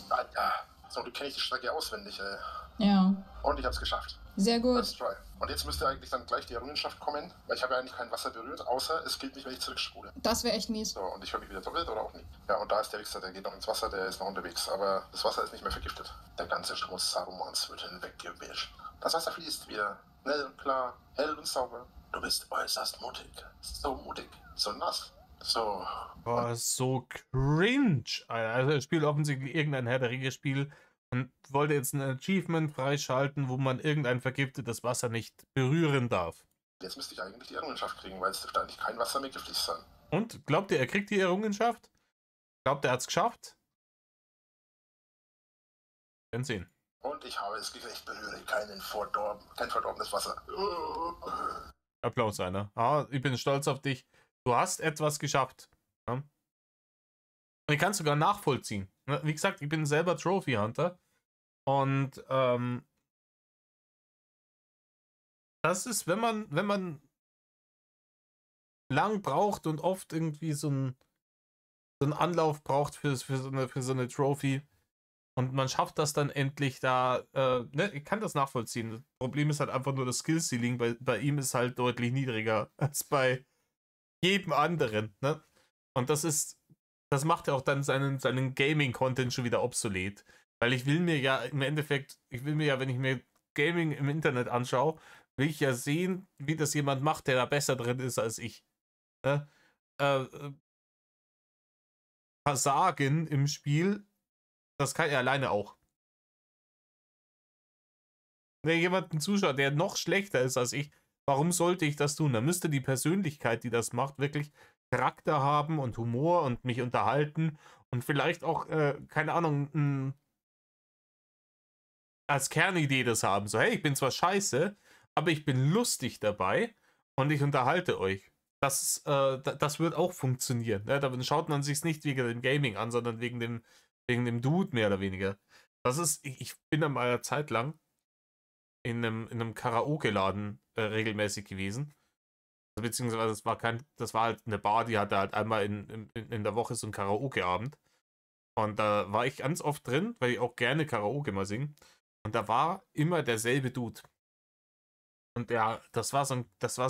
Alter. So, du kennst die Strecke auswendig, ey. Ja. Und ich habe es geschafft. Sehr gut. Let's try. Und jetzt müsste eigentlich dann gleich die Errungenschaft kommen, weil ich habe ja eigentlich kein Wasser berührt, außer es gilt nicht, wenn ich zurückspule. Das wäre echt mies. So, und ich höre mich wieder doppelt oder auch nicht. Ja, und da ist der Wichser, der geht noch ins Wasser, der ist noch unterwegs, aber das Wasser ist nicht mehr vergiftet. Der ganze Schmutz Sarumans wird hinweggewischt. Das Wasser fließt wieder, schnell und klar, hell und sauber. Du bist äußerst mutig, so nass, so... Boah, so cringe. Also er spielt offensichtlich irgendein Herr der Ringe-Spiel und wollte jetzt ein Achievement freischalten, wo man irgendein vergiftetes Wasser nicht berühren darf. Jetzt müsste ich eigentlich die Errungenschaft kriegen, weil es dürfte eigentlich kein Wasser mehr giftig sein. Und? Glaubt ihr, er kriegt die Errungenschaft? Glaubt er, hat es geschafft? Wir werden sehen. Und ich habe es gekriegt, berühre kein verdorbenes Wasser. Applaus, einer. Ah, ich bin stolz auf dich. Du hast etwas geschafft. Ja? Und ich kann es sogar nachvollziehen. Wie gesagt, ich bin selber Trophy Hunter. Und das ist, wenn man lang braucht und oft irgendwie so einen Anlauf braucht für so eine Trophy und man schafft das dann endlich da, ne, ich kann das nachvollziehen. Das Problem ist halt einfach nur das Skill-Ceiling, bei ihm ist halt deutlich niedriger als bei jedem anderen, ne? Und das macht ja auch dann seinen Gaming-Content schon wieder obsolet. Weil ich will mir ja im Endeffekt, wenn ich mir Gaming im Internet anschaue, will ich ja sehen, wie das jemand macht, der da besser drin ist als ich. Ne? Versagen im Spiel, das kann er alleine auch. Wenn jemand zuschaut, der noch schlechter ist als ich, warum sollte ich das tun? Da müsste die Persönlichkeit, die das macht, wirklich Charakter haben und Humor und mich unterhalten und vielleicht auch, keine Ahnung, als Kernidee das haben. So, hey, ich bin zwar scheiße, aber ich bin lustig dabei und ich unterhalte euch. Das wird auch funktionieren. Ne? Da schaut man sich es nicht wegen dem Gaming an, sondern wegen dem Dude mehr oder weniger. Ich bin da mal eine Zeit lang in einem Karaoke-Laden regelmäßig gewesen. Also, beziehungsweise das war halt eine Bar, die hatte halt einmal in der Woche so einen Karaoke-Abend. Und da war ich ganz oft drin, weil ich auch gerne Karaoke mal singe. Und da war immer derselbe Dude. Und das war so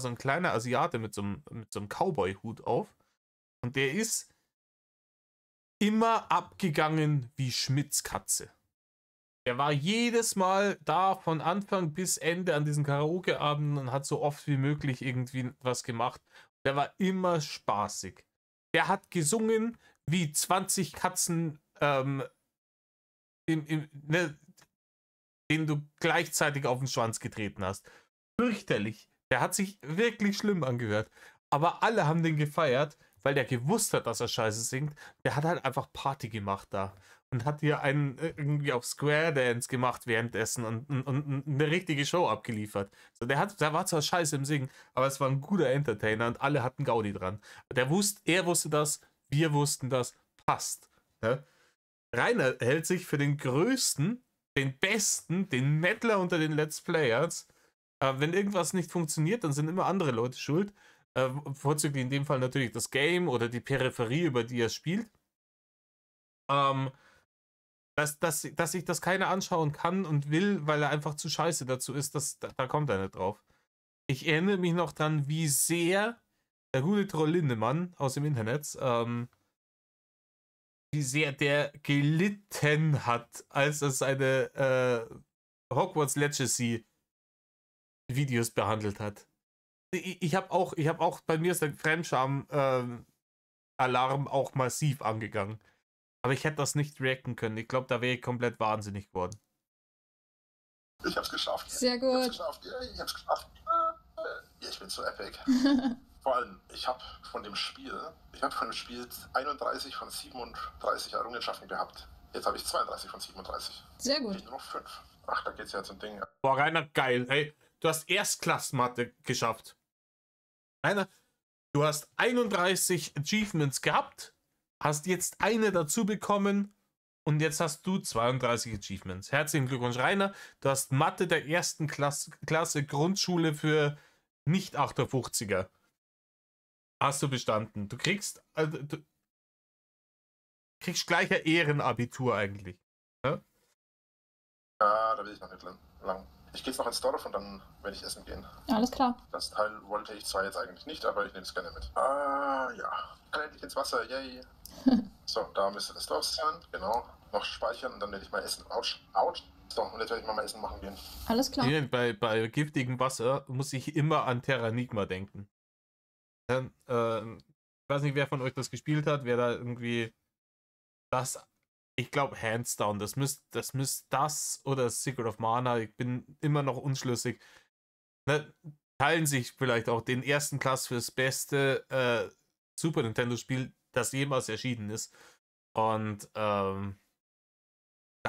ein kleiner Asiate mit so einem Cowboy-Hut auf. Und der ist immer abgegangen wie Schmitz Katze. Der war jedes Mal da von Anfang bis Ende an diesen Karaoke-Abenden und hat so oft wie möglich irgendwie was gemacht. Der war immer spaßig. Der hat gesungen wie 20 Katzen, ne, denen du gleichzeitig auf den Schwanz getreten hast. Fürchterlich. Der hat sich wirklich schlimm angehört. Aber alle haben den gefeiert, weil der gewusst hat, dass er scheiße singt. Der hat halt einfach Party gemacht da. Und hat hier einen irgendwie auf Square Dance gemacht währenddessen und eine richtige Show abgeliefert. So, der war zwar scheiße im Singen, aber es war ein guter Entertainer und alle hatten Gaudi dran. Er wusste das, wir wussten das, passt. Ja? Rainer hält sich für den größten, den besten, den Mettler unter den Let's Players. Wenn irgendwas nicht funktioniert, dann sind immer andere Leute schuld. Vorzüglich in dem Fall natürlich das Game oder die Peripherie, über die er spielt. Dass sich das keiner anschauen kann und will, weil er einfach zu scheiße dazu ist, da kommt er nicht drauf. Ich erinnere mich noch dran, wie sehr der gute Troll Lindemann aus dem Internet, wie sehr der gelitten hat, als er seine Hogwarts Legacy Videos behandelt hat. Ich habe auch, bei mir ist der Fremdscham-Alarm auch massiv angegangen. Aber ich hätte das nicht reacten können. Ich glaube, da wäre ich komplett wahnsinnig geworden. Ich hab's geschafft. Sehr Ich hab's gut. geschafft. Ja, ich hab's geschafft. Ich bin so epic. Vor allem, ich habe von dem Spiel 31 von 37 Errungenschaften gehabt. Jetzt habe ich 32 von 37. Sehr gut. Ich nur noch 5. Ach, da geht's ja zum Ding. Boah, Rainer, geil. Hey, du hast Erstklassenmathe geschafft. Rainer, du hast 31 Achievements gehabt, hast jetzt eine dazu bekommen und jetzt hast du 32 Achievements. Herzlichen Glückwunsch, Rainer. Du hast Mathe der ersten Klasse Grundschule für nicht 58er. Hast du bestanden. Du kriegst gleich ein Ehrenabitur eigentlich. Ja? Da will ich noch nicht lang. Ich gehe jetzt noch ins Dorf und dann werde ich essen gehen. Alles klar. Das Teil wollte ich zwar jetzt eigentlich nicht, aber ich nehme es gerne mit. Ja. Kann endlich ins Wasser, yay. So, da müsste das Dorf sein. Genau. Noch speichern und dann werde ich mal essen. Autsch. So, und jetzt werde ich mal Essen machen gehen. Alles klar. Bei giftigem Wasser muss ich immer an Terranigma denken. Ich weiß nicht, wer von euch das gespielt hat, wer da irgendwie das, ich glaube, hands down, das müsste das oder Secret of Mana, ich bin immer noch unschlüssig. Ne, teilen sich vielleicht auch den ersten Platz fürs beste Super Nintendo-Spiel, das jemals erschienen ist. Und da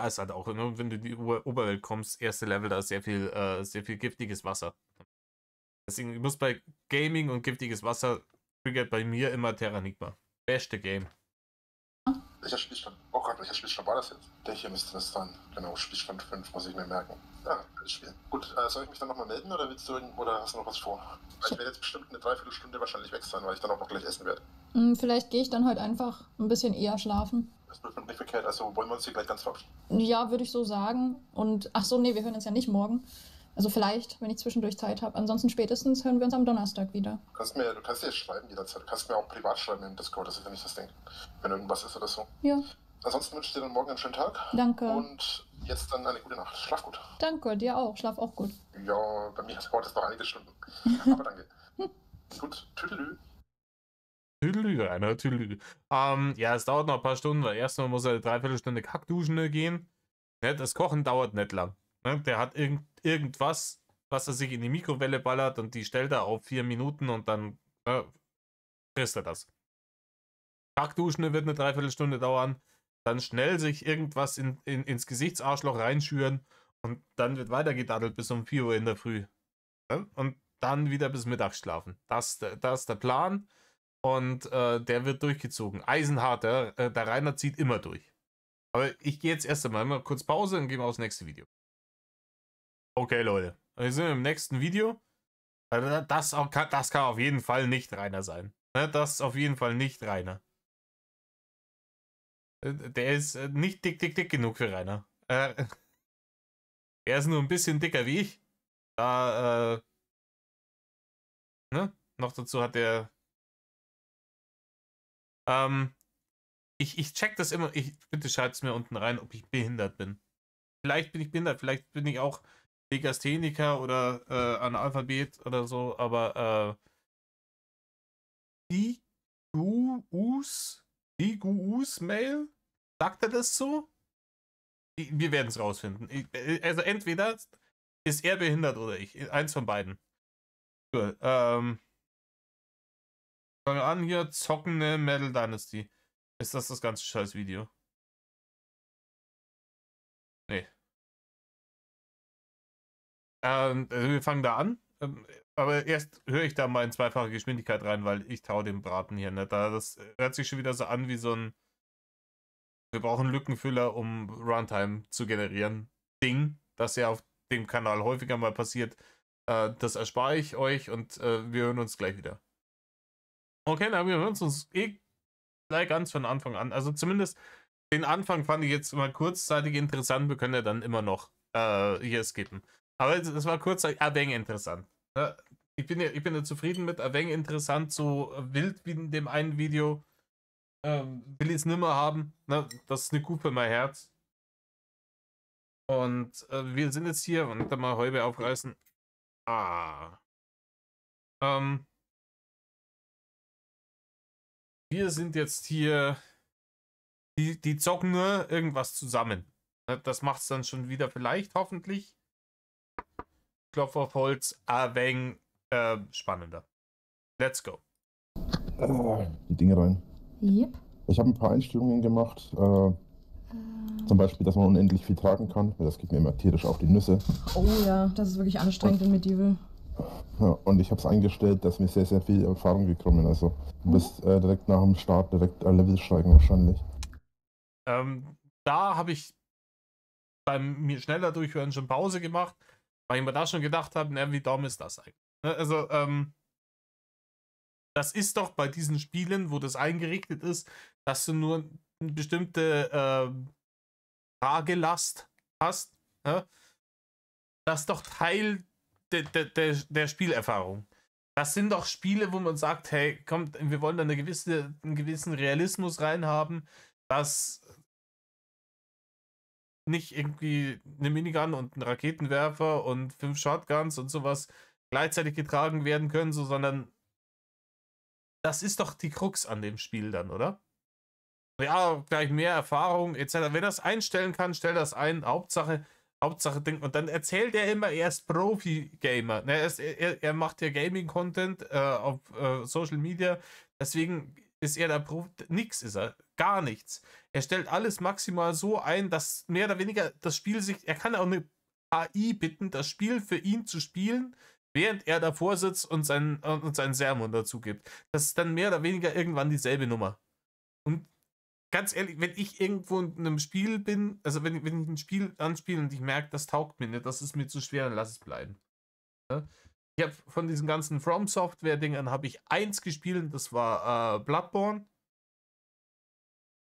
ist halt auch, ne, wenn du in die Oberwelt kommst, erste Level, da ist sehr viel giftiges Wasser. Deswegen muss bei Gaming und giftiges Wasser triggert bei mir immer Terranigma. Beste Game. Welcher Spielstand? Oh Gott, welcher Spielstand war das jetzt? Der hier müsste das sein. Genau, Spielstand 5 muss ich mir merken. Ja, das Spiel. Gut, soll ich mich dann nochmal melden oder oder hast du noch was vor? Ich werde jetzt bestimmt eine Dreiviertelstunde wahrscheinlich weg sein, weil ich dann auch noch gleich essen werde. Vielleicht gehe ich dann heute einfach ein bisschen eher schlafen. Das wird nicht verkehrt, also wollen wir uns hier gleich ganz verabschieden? Ja, würde ich so sagen. Und ach so, nee, wir hören uns ja nicht morgen. Also vielleicht, wenn ich zwischendurch Zeit habe. Ansonsten spätestens hören wir uns am Donnerstag wieder. Du kannst dir schreiben jederzeit. Du kannst mir auch privat schreiben im Discord, das ist ja nicht das Ding. Wenn irgendwas ist oder so. Ja. Ansonsten wünsche ich dir dann morgen einen schönen Tag. Danke. Und jetzt dann eine gute Nacht. Schlaf gut. Danke, dir auch. Schlaf auch gut. Ja, bei mir dauert es noch einige Stunden. Aber danke. Gut, tüdelü. Tüdelü, Rainer, tüdelü. Ja, es dauert noch ein paar Stunden, weil erstmal muss er eine Dreiviertelstunde Kackduschen gehen. Ne, das Kochen dauert nicht lang. Ne, der hat irgendwas, was er sich in die Mikrowelle ballert und die stellt er auf 4 Minuten und dann frisst er das. Kackduschen wird eine Dreiviertelstunde dauern. Dann schnell sich irgendwas ins Gesichtsarschloch reinschüren und dann wird weitergedaddelt bis um 4 Uhr in der Früh. Ne? Und dann wieder bis Mittags schlafen. Das ist der Plan. Und der wird durchgezogen. Eisenhart, der Rainer zieht immer durch. Aber ich gehe jetzt erst einmal mal kurz Pause und gehen wir aufs nächste Video. Okay, Leute. Wir sind im nächsten Video. Das kann auf jeden Fall nicht Rainer sein. Das ist auf jeden Fall nicht Rainer. Der ist nicht dick genug für Rainer. Er ist nur ein bisschen dicker wie ich. Da, ne? Noch dazu hat er ich check das immer. Bitte schreibt es mir unten rein, ob ich behindert bin. Vielleicht bin ich behindert, vielleicht bin ich auch Legastheniker oder Analphabet oder so, aber Mail? Sagt er das so? Wir werden es rausfinden. Also entweder ist er behindert oder ich. Eins von beiden. Gut, fangen wir an hier. Zockende Metal Dynasty. Ist das ganze scheiß Video? Nee. Wir fangen da an. Aber erst höre ich da mal in zweifache Geschwindigkeit rein, weil ich traue dem Braten hier nicht. Das hört sich schon wieder so an wie so ein wir brauchen Lückenfüller, um Runtime zu generieren. Ding, das ja auf dem Kanal häufiger mal passiert. Das erspare ich euch und wir hören uns gleich wieder. Okay, na, wir hören uns gleich ganz von Anfang an. Also zumindest den Anfang fand ich jetzt mal kurzzeitig interessant. Wir können ja dann immer noch hier skippen. Aber das war kurzzeitig ein wenig interessant. Ja, ich bin ja zufrieden mit ein wenig interessant, so wild wie in dem einen Video. Will ich es nimmer haben. Ne? Das ist eine Kuh für mein Herz. Und wir sind jetzt hier und dann mal Häube aufreißen. Wir sind jetzt hier. Die zocken nur irgendwas zusammen. Das macht es dann schon wieder vielleicht, hoffentlich. Klopf auf Holz, ein wenig spannender. Let's go. Die Dinge rein. Yep. Ich habe ein paar Einstellungen gemacht. Zum Beispiel, dass man unendlich viel tragen kann, weil das geht mir immer tierisch auf die Nüsse. Oh ja, das ist wirklich anstrengend in Medieval. Ja, und ich habe es eingestellt, dass mir sehr, sehr viel Erfahrung gekommen. Also du bist direkt nach dem Start direkt Level steigen wahrscheinlich. Da habe ich beim mir schneller durchhören schon Pause gemacht, weil ich mir da schon gedacht habe, na, wie dumm ist das eigentlich? Ne, also, das ist doch bei diesen Spielen, wo das eingerichtet ist, dass du nur eine bestimmte Tragelast hast, ne? Das ist doch Teil der Spielerfahrung. Das sind doch Spiele, wo man sagt, hey, kommt, wir wollen da einen gewissen Realismus reinhaben, dass nicht irgendwie eine Minigun und ein Raketenwerfer und 5 Shotguns und sowas gleichzeitig getragen werden können, so, sondern das ist doch die Krux an dem Spiel dann, oder? Ja, gleich mehr Erfahrung etc. Wenn er das einstellen kann, stell das ein. Hauptsache Ding. Und dann erzählt er immer, er ist Profi-Gamer. Ne, er macht ja Gaming-Content auf Social Media. Deswegen ist er der Profi. Nix ist er. Gar nichts. Er stellt alles maximal so ein, dass mehr oder weniger das Spiel sich. Er kann auch eine AI bitten, das Spiel für ihn zu spielen, während er davor sitzt und seinen Sermon dazu gibt. Das ist dann mehr oder weniger irgendwann dieselbe Nummer. Und ganz ehrlich, wenn ich irgendwo in einem Spiel bin, also wenn ich ein Spiel anspiele und ich merke, das taugt mir nicht, das ist mir zu schwer, dann lass es bleiben. Ne? Ich habe von diesen ganzen From Software-Dingern habe ich eins gespielt, das war Bloodborne.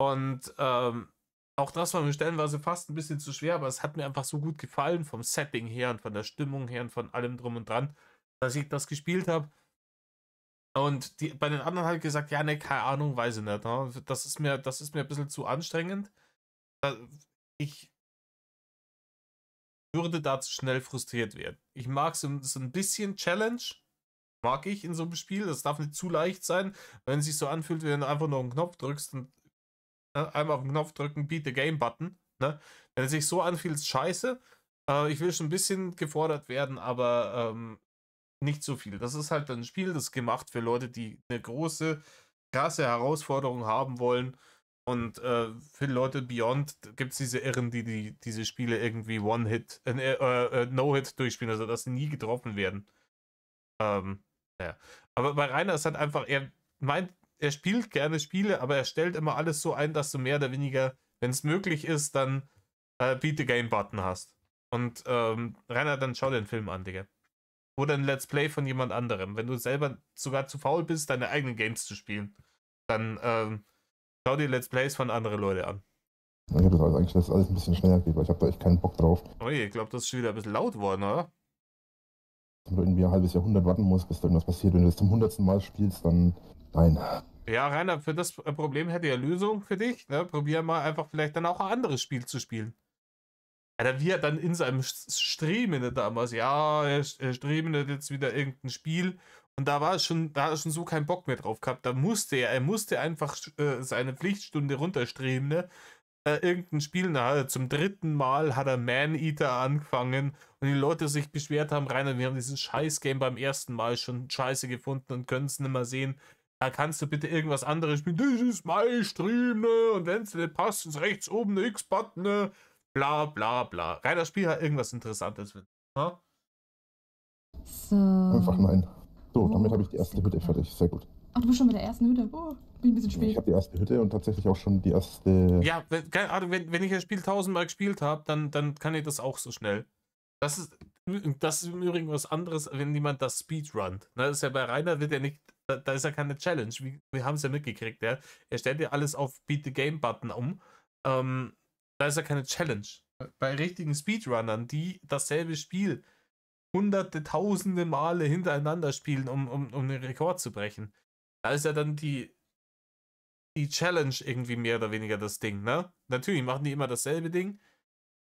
Und auch das war mir stellenweise fast ein bisschen zu schwer, aber es hat mir einfach so gut gefallen, vom Setting her und von der Stimmung her und von allem drum und dran, dass ich das gespielt habe. Und bei den anderen halt gesagt, ja, ne, keine Ahnung, weiß ich nicht. Ne? Das ist mir ein bisschen zu anstrengend. Ich würde da zu schnell frustriert werden. Ich mag so ein bisschen Challenge, mag ich in so einem Spiel. Das darf nicht zu leicht sein, wenn es sich so anfühlt, wie wenn du einfach nur einen Knopf drückst und einmal auf den Knopf drücken, Beat the Game Button. Ne? Wenn es sich so anfühlt, ist scheiße. Ich will schon ein bisschen gefordert werden, aber nicht so viel. Das ist halt ein Spiel, das ist gemacht für Leute, die eine große, krasse Herausforderung haben wollen. Und für Leute Beyond gibt es diese Irren, die diese Spiele irgendwie One-Hit, No-Hit durchspielen, also dass sie nie getroffen werden. Ja. Aber bei Rainer ist halt einfach, er meint, er spielt gerne Spiele, aber er stellt immer alles so ein, dass du mehr oder weniger, wenn es möglich ist, dann Beat the Game Button hast. Und Rainer, dann schau dir den Film an, Digga. Oder ein Let's Play von jemand anderem. Wenn du selber sogar zu faul bist, deine eigenen Games zu spielen, dann schau dir Let's Plays von anderen Leuten an. Ich habe das eigentlich, dass alles ein bisschen schneller geht, weil ich habe da echt keinen Bock drauf. Oh je, ich glaube, das ist schon wieder ein bisschen laut worden, oder? Wenn du irgendwie ein halbes Jahrhundert warten musst, bis da irgendwas passiert. Wenn du das zum 100. Mal spielst, dann nein. Ja, Rainer, für das Problem hätte ich eine Lösung für dich. Ne? Probier mal einfach vielleicht dann auch ein anderes Spiel zu spielen. Alter, wie er dann in seinem Streamen damals, ja, er streamt jetzt wieder irgendein Spiel und da hat er schon so keinen Bock mehr drauf gehabt. Er musste einfach seine Pflichtstunde runterstreamen, ne? Irgendein Spiel, zum 3. Mal hat er Man-Eater angefangen und die Leute sich beschwert haben, Rainer, wir haben dieses Scheiß-Game beim ersten Mal schon scheiße gefunden und können es nicht mehr sehen. Da kannst du bitte irgendwas anderes spielen. Das ist mein Stream, ne? Und wenn es nicht passt, ist rechts oben der X-Button, ne? Bla bla bla. Rainer, Spiel hat irgendwas Interessantes. Ha? So. Einfach nein. So, damit habe ich die erste Hütte fertig. Sehr gut. Ach, du bist schon bei der ersten Hütte. Oh, bin ein bisschen Ich spät. habe die erste Hütte und tatsächlich auch schon die erste. Ja, keine Ahnung, wenn ich das Spiel 1000-mal gespielt habe, dann kann ich das auch so schnell. Das ist im Übrigen was anderes, wenn jemand das Speedrunnt. Ne, das ist ja bei Rainer wird ja nicht, da ist ja keine Challenge. Wir haben es ja mitgekriegt, ja. Er stellt ja alles auf Beat the Game Button um. Da ist ja keine Challenge. Bei richtigen Speedrunnern, die dasselbe Spiel hunderte, tausende Male hintereinander spielen, um den Rekord zu brechen, da ist ja dann die Challenge irgendwie mehr oder weniger das Ding, ne? Natürlich machen die immer dasselbe Ding,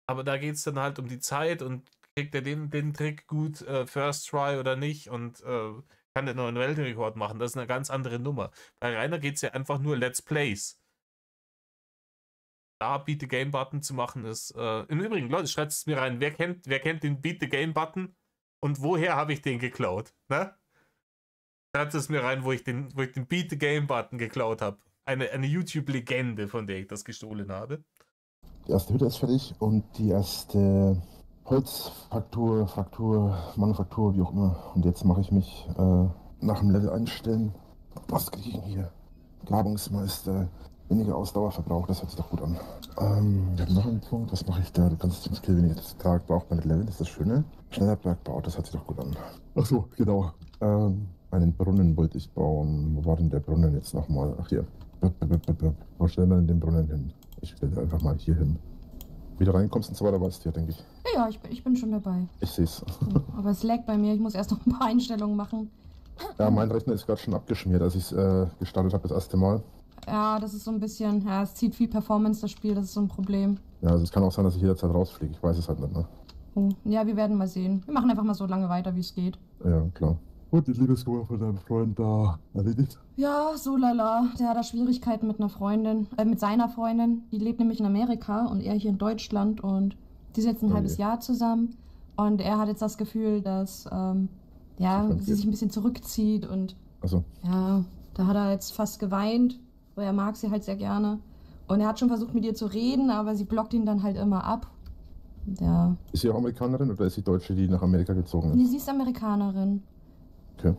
aber da geht es dann halt um die Zeit und kriegt er den Trick gut, First Try oder nicht und kann der neuen Weltrekord machen. Das ist eine ganz andere Nummer. Bei Rainer geht es ja einfach nur Let's Plays. Da Beat the Game Button zu machen ist. Im Übrigen, Leute, schreibt es mir rein. Wer kennt den Beat the Game Button? Und woher habe ich den geklaut? Ne? Schreibt es mir rein, wo ich den Beat the Game Button geklaut habe. Eine YouTube-Legende, von der ich das gestohlen habe. Die erste Hütte ist fertig und die erste Holzfraktur, Manufaktur, wie auch immer. Und jetzt mache ich mich nach dem Level einstellen. Was kriege ich denn hier? Grabungsmeister, weniger Ausdauerverbrauch, das hört sich doch gut an. Ich habe noch einen Punkt, was mache ich da? Du kannst den Skill weniger Tag braucht man nicht leveln, das ist das Schöne. Schneller Bergbau, das hört sich doch gut an. Ach so, genau. Einen Brunnen wollte ich bauen. Wo war denn der Brunnen jetzt nochmal? Ach hier. Wo stellen wir denn den Brunnen hin? Ich stelle einfach mal hier hin. Wie du reinkommst und so weiter, weißt du ja, denke ich. Ja, ich bin schon dabei. Ich sehe es. Aber es lag bei mir, ich muss erst noch ein paar Einstellungen machen. Ja, mein Rechner ist gerade schon abgeschmiert, als ich es gestartet habe das erste Mal. Ja, das ist so ein bisschen, ja, es zieht viel Performance, das Spiel, das ist so ein Problem. Ja, also es kann auch sein, dass ich jederzeit rausfliege. Ich weiß es halt nicht, ne? Oh, ja, wir werden mal sehen. Wir machen einfach mal so lange weiter, wie es geht. Ja, klar. Und die Liebeskummer von deinem Freund da erledigt? Ja, so lala. Der hat da Schwierigkeiten mit einer Freundin, mit seiner Freundin. Die lebt nämlich in Amerika und er hier in Deutschland und die sind jetzt ein halbes Jahr zusammen. Und er hat jetzt das Gefühl, dass, sie sich ein bisschen zurückzieht und Also. ja, da hat er jetzt fast geweint, weil er mag sie halt sehr gerne. Und er hat schon versucht, mit ihr zu reden, aber sie blockt ihn dann halt immer ab. Ja. Ist sie auch Amerikanerin oder ist sie Deutsche, die nach Amerika gezogen ist? Nee, sie ist Amerikanerin. Okay.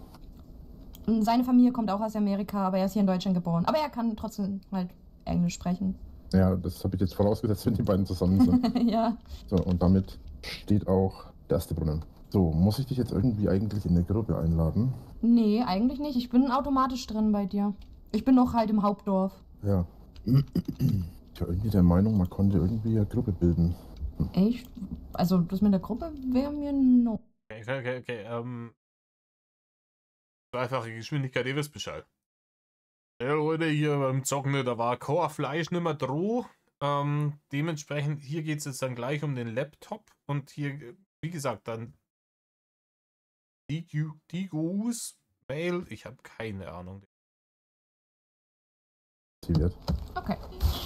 Und seine Familie kommt auch aus Amerika, aber er ist hier in Deutschland geboren. Aber er kann trotzdem halt Englisch sprechen. Ja, das habe ich jetzt vorausgesetzt, wenn die beiden zusammen sind. Ja. So, und damit steht auch der erste Brunnen. So, muss ich dich jetzt irgendwie eigentlich in eine Gruppe einladen? Nee, eigentlich nicht. Ich bin automatisch drin bei dir. Ich bin noch halt im Hauptdorf. Ja. Ich war irgendwie der Meinung, man konnte irgendwie eine Gruppe bilden. Echt? Also das mit der Gruppe wäre mir no. Okay. Zweifache Geschwindigkeit, ihr wisst Bescheid. Ja, Leute, hier beim Zocken, da war kein Fleisch nimmer droh. Dementsprechend, hier geht es jetzt dann gleich um den Laptop. Und hier, wie gesagt, dann Digos Mail. Ich habe keine Ahnung. Okay.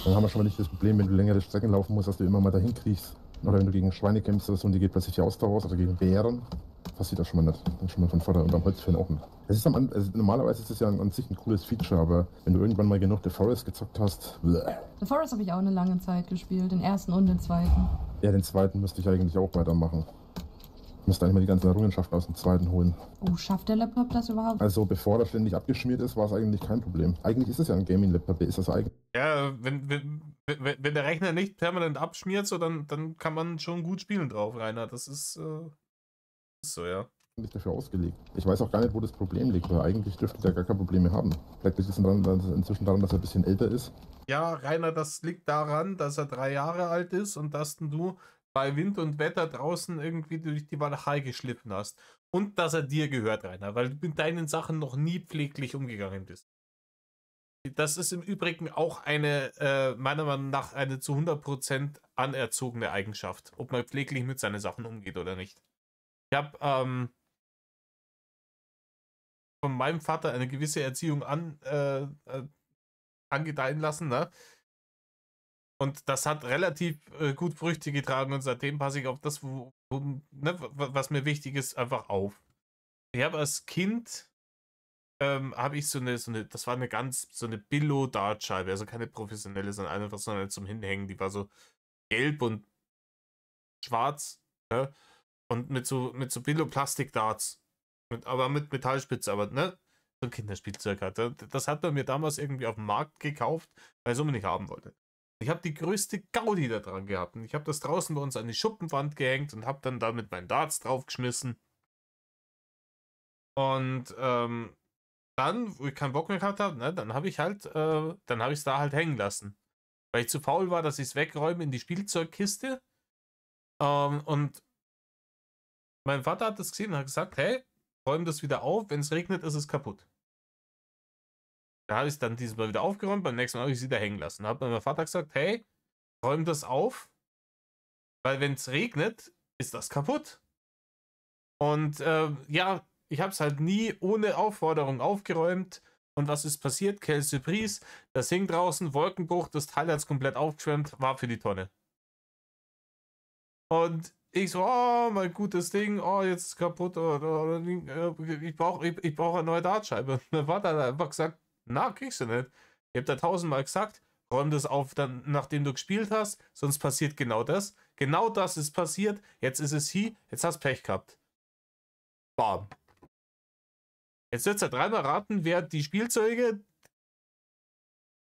Dann haben wir schon mal nicht das Problem, wenn du längere Strecken laufen musst, dass du immer mal dahin kriegst. Oder wenn du gegen Schweine kämpfst oder so und die geht plötzlich die Ausdauer aus oder gegen Bären. Passiert das schon mal nicht. Dann schon mal von vorne und beim Holzfällen auch nicht. Normalerweise ist es ja an sich ein cooles Feature, aber wenn du irgendwann mal genug The Forest gezockt hast. Bleh. The Forest habe ich auch eine lange Zeit gespielt, den ersten und den zweiten. Ja, den zweiten müsste ich eigentlich auch weitermachen. Ich müsste eigentlich mal die ganzen Errungenschaften aus dem zweiten holen. Oh, schafft der Laptop das überhaupt? Also bevor er ständig abgeschmiert ist, war es eigentlich kein Problem. Eigentlich ist es ja ein Gaming-Laptop, ist das eigentlich. Ja, wenn der Rechner nicht permanent abschmiert, so, dann kann man schon gut spielen drauf, Rainer. Das ist so, ja. Nicht dafür ausgelegt. Ich weiß auch gar nicht, wo das Problem liegt, weil eigentlich dürfte der gar keine Probleme haben. Vielleicht liegt es inzwischen daran, dass er ein bisschen älter ist. Ja, Rainer, das liegt daran, dass er 3 Jahre alt ist und dass du bei Wind und Wetter draußen irgendwie durch die Walachei geschliffen hast. Und dass er dir gehört, Rainer, weil du mit deinen Sachen noch nie pfleglich umgegangen bist. Das ist im Übrigen auch eine, meiner Meinung nach, eine zu 100% anerzogene Eigenschaft, ob man pfleglich mit seinen Sachen umgeht oder nicht. Ich habe von meinem Vater eine gewisse Erziehung angedeihen lassen, ne? Und das hat relativ gut Früchte getragen und seitdem passe ich auf das, was mir wichtig ist, einfach auf. Ich habe als Kind, habe ich so eine, das war so eine Billo-Dartscheibe, also keine professionelle, sondern einfach so eine zum Hinhängen, die war so gelb und schwarz, ne? Und mit so Billo-Plastik-Darts, aber mit Metallspitze, aber ne? So ein Kinderspielzeug hat. Das hat man mir damals irgendwie auf dem Markt gekauft, weil ich es nicht haben wollte. Ich habe die größte Gaudi da dran gehabt und ich habe das draußen bei uns an die Schuppenwand gehängt und habe dann damit meinen Darts draufgeschmissen. Und dann, wo ich keinen Bock mehr gehabt habe, ne, dann habe ich es da halt hängen lassen. Weil ich zu faul war, dass ich es wegräume in die Spielzeugkiste. Und mein Vater hat das gesehen und hat gesagt, hey, räum das wieder auf, wenn es regnet, ist es kaputt. Da habe ich es dann dieses Mal wieder aufgeräumt, beim nächsten Mal habe ich es wieder hängen lassen. Da hat mein Vater gesagt, hey, räum das auf, weil wenn es regnet, ist das kaputt. Und ja, ich habe es halt nie ohne Aufforderung aufgeräumt. Und was ist passiert? Quelle Surprise, das hing draußen, Wolkenbruch, das Teil hat es komplett aufgeschwemmt, war für die Tonne. Und ich so, oh, mein gutes Ding, oh, jetzt ist kaputt, ich brauch eine neue Dartscheibe. Dann war da einfach gesagt, na, kriegst du nicht. Ich hab da 1000-mal gesagt, räum das auf, dann, nachdem du gespielt hast, sonst passiert genau das. Genau das ist passiert, jetzt ist es hier, jetzt hast du Pech gehabt. Bam. Jetzt wird er dreimal raten, wer die Spielzeuge,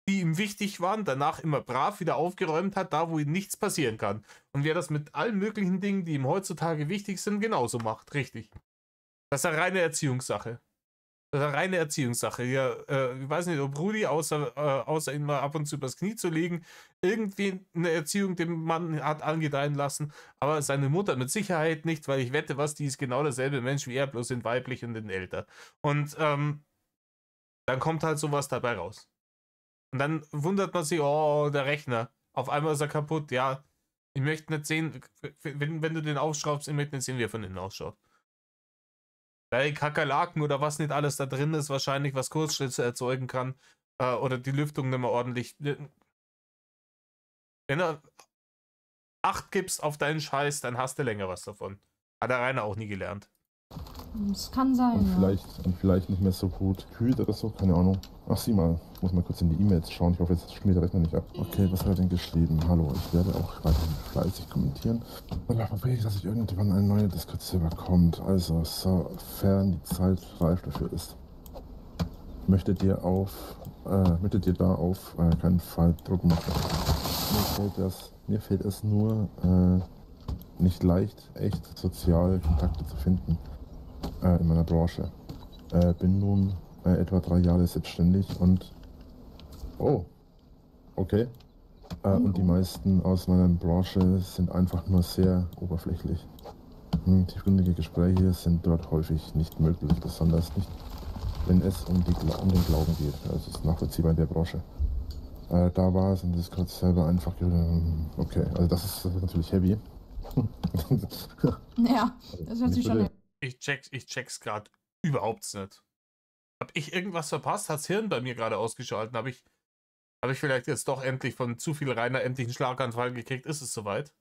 die ihm wichtig waren, danach immer brav wieder aufgeräumt hat, da wo ihm nichts passieren kann. Und wer das mit allen möglichen Dingen, die ihm heutzutage wichtig sind, genauso macht. Richtig. Das ist eine reine Erziehungssache. Das ist eine reine Erziehungssache. Ja, ich weiß nicht, ob Rudi, außer ihn mal ab und zu übers Knie zu legen, irgendwie eine Erziehung dem Mann hat angedeihen lassen, aber seine Mutter mit Sicherheit nicht, weil ich wette, die ist genau derselbe Mensch wie er, bloß in weiblich und in älter. Und dann kommt halt sowas dabei raus. Und dann wundert man sich, oh, der Rechner. Auf einmal ist er kaputt. Ja, ich möchte nicht sehen, wenn du den aufschraubst, ich möchte nicht sehen, wie er von innen ausschaut. Weil Kakerlaken oder was nicht alles da drin ist, wahrscheinlich was Kurzschlitze erzeugen kann. Oder die Lüftung nicht mehr ordentlich. Wenn du 8 gibst auf deinen Scheiß, dann hast du länger was davon. Hat der Rainer auch nie gelernt. Das kann sein. Und vielleicht nicht mehr so gut kühlt oder so, keine Ahnung. Ach, sieh mal, ich muss mal kurz in die E-Mails schauen. Ich hoffe, jetzt spielt der Rechner nicht ab. Okay, was hat er denn geschrieben? Hallo, ich werde auch weiterhin fleißig kommentieren. Und ich hoffe, dass ich irgendwann ein neuer Discord-Server kommt. Also, sofern die Zeit reif dafür ist. Möchtet ihr da auf keinen Fall Druck machen. Mir fällt es nur nicht leicht, echt soziale Kontakte zu finden. In meiner Branche. Bin nun etwa 3 Jahre selbstständig und okay. Und die meisten aus meiner Branche sind einfach nur sehr oberflächlich. Tiefgründige Gespräche sind dort häufig nicht möglich, besonders nicht, wenn es um den Glauben geht. Das ist nachvollziehbar in der Branche. Da war es in Discord selber einfach, okay, also das ist natürlich heavy. Ja, das hört sich schon. Ich check's gerade überhaupt nicht. Hab ich irgendwas verpasst? Hat's Hirn bei mir gerade ausgeschalten? Hab ich vielleicht jetzt doch endlich von zu viel Rainer endlich einen Schlaganfall gekriegt? Ist es soweit?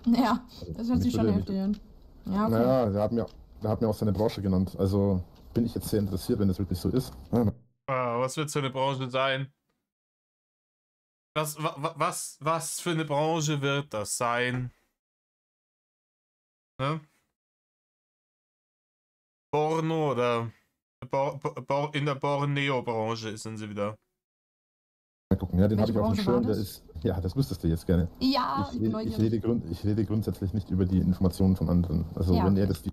Ja, das hört sich schon heftig an. Ja, okay. Naja, der hat mir auch seine Branche genannt. Also bin ich jetzt sehr interessiert, wenn das wirklich so ist. Was wird für eine Branche sein? Was für eine Branche wird das sein? Ne? Porno oder in der Borneo-Branche sind sie wieder. Mal gucken, ja, den habe ich auf dem Welche Schirm, Branche der war ist. Ja, das wüsstest du jetzt gerne. Ja, Ich rede grundsätzlich nicht über die Informationen von anderen. Also ja, wenn okay. er das die.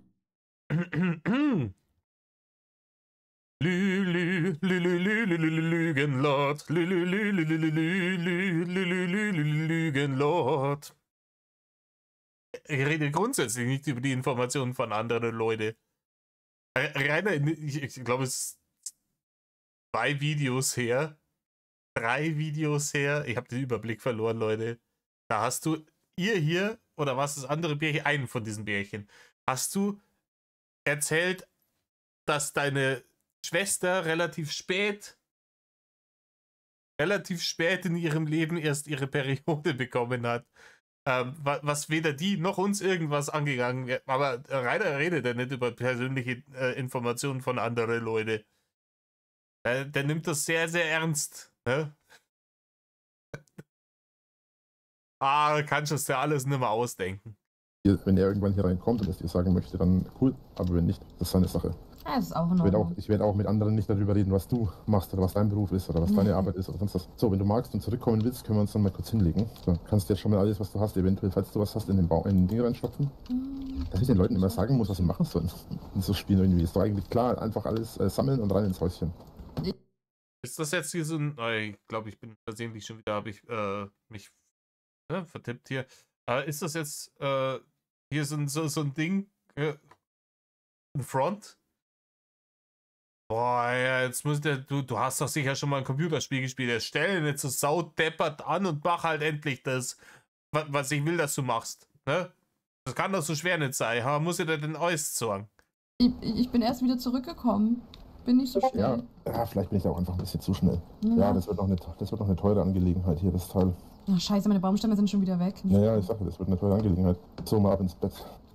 Lügenlord. Lügenlord. Ich rede grundsätzlich nicht über die Informationen von anderen Leuten. Rainer, ich glaube, es ist 3 Videos her. Ich habe den Überblick verloren, Leute. Da hast du ihr hier, oder was das andere Bärchen, einen von diesen Bärchen, hast du erzählt, dass deine Schwester relativ spät in ihrem Leben erst ihre Periode bekommen hat. Was weder die noch uns irgendwas angegangen wird. Aber Rainer redet ja nicht über persönliche Informationen von anderen Leuten. Der nimmt das sehr, sehr ernst. Ne? Kannst du es dir alles nicht mehr ausdenken. Wenn er irgendwann hier reinkommt und das dir sagen möchte, dann cool. Aber wenn nicht, das ist seine Sache. Ja, das ist auch in Ordnung. Ich werde auch mit anderen nicht darüber reden, was du machst oder was dein Beruf ist oder was deine Arbeit ist oder sonst was. So, wenn du magst und zurückkommen willst, können wir uns dann mal kurz hinlegen. So, kannst du jetzt schon mal alles, was du hast, eventuell, falls du was hast, in den Ding reinstopfen. Dass ich den Leuten immer sagen muss, was sie machen sollen. In so Spielen irgendwie. Ist doch eigentlich klar, einfach alles sammeln und rein ins Häuschen. Ist das jetzt hier so ein... ich glaube, ich bin versehentlich schon wieder, habe ich mich vertippt hier. Ist das jetzt hier so ein Ding? Ein Front? Boah, ja, jetzt muss du hast doch sicher schon mal ein Computerspiel gespielt. Jetzt stell nicht so saudeppert an und mach halt endlich das, was ich will, dass du machst. Ne? Das kann doch so schwer nicht sein. Ha? Muss ich dir denn alles sagen? Ich bin erst wieder zurückgekommen. Bin nicht so schnell. Ja, vielleicht bin ich da auch einfach ein bisschen zu schnell. Ja. Ja, das wird noch eine teure Angelegenheit hier, das Teil. Ach, scheiße, meine Baumstämme sind schon wieder weg. Naja, ich sage, das wird eine tolle Angelegenheit. So, mal ab ins Bett.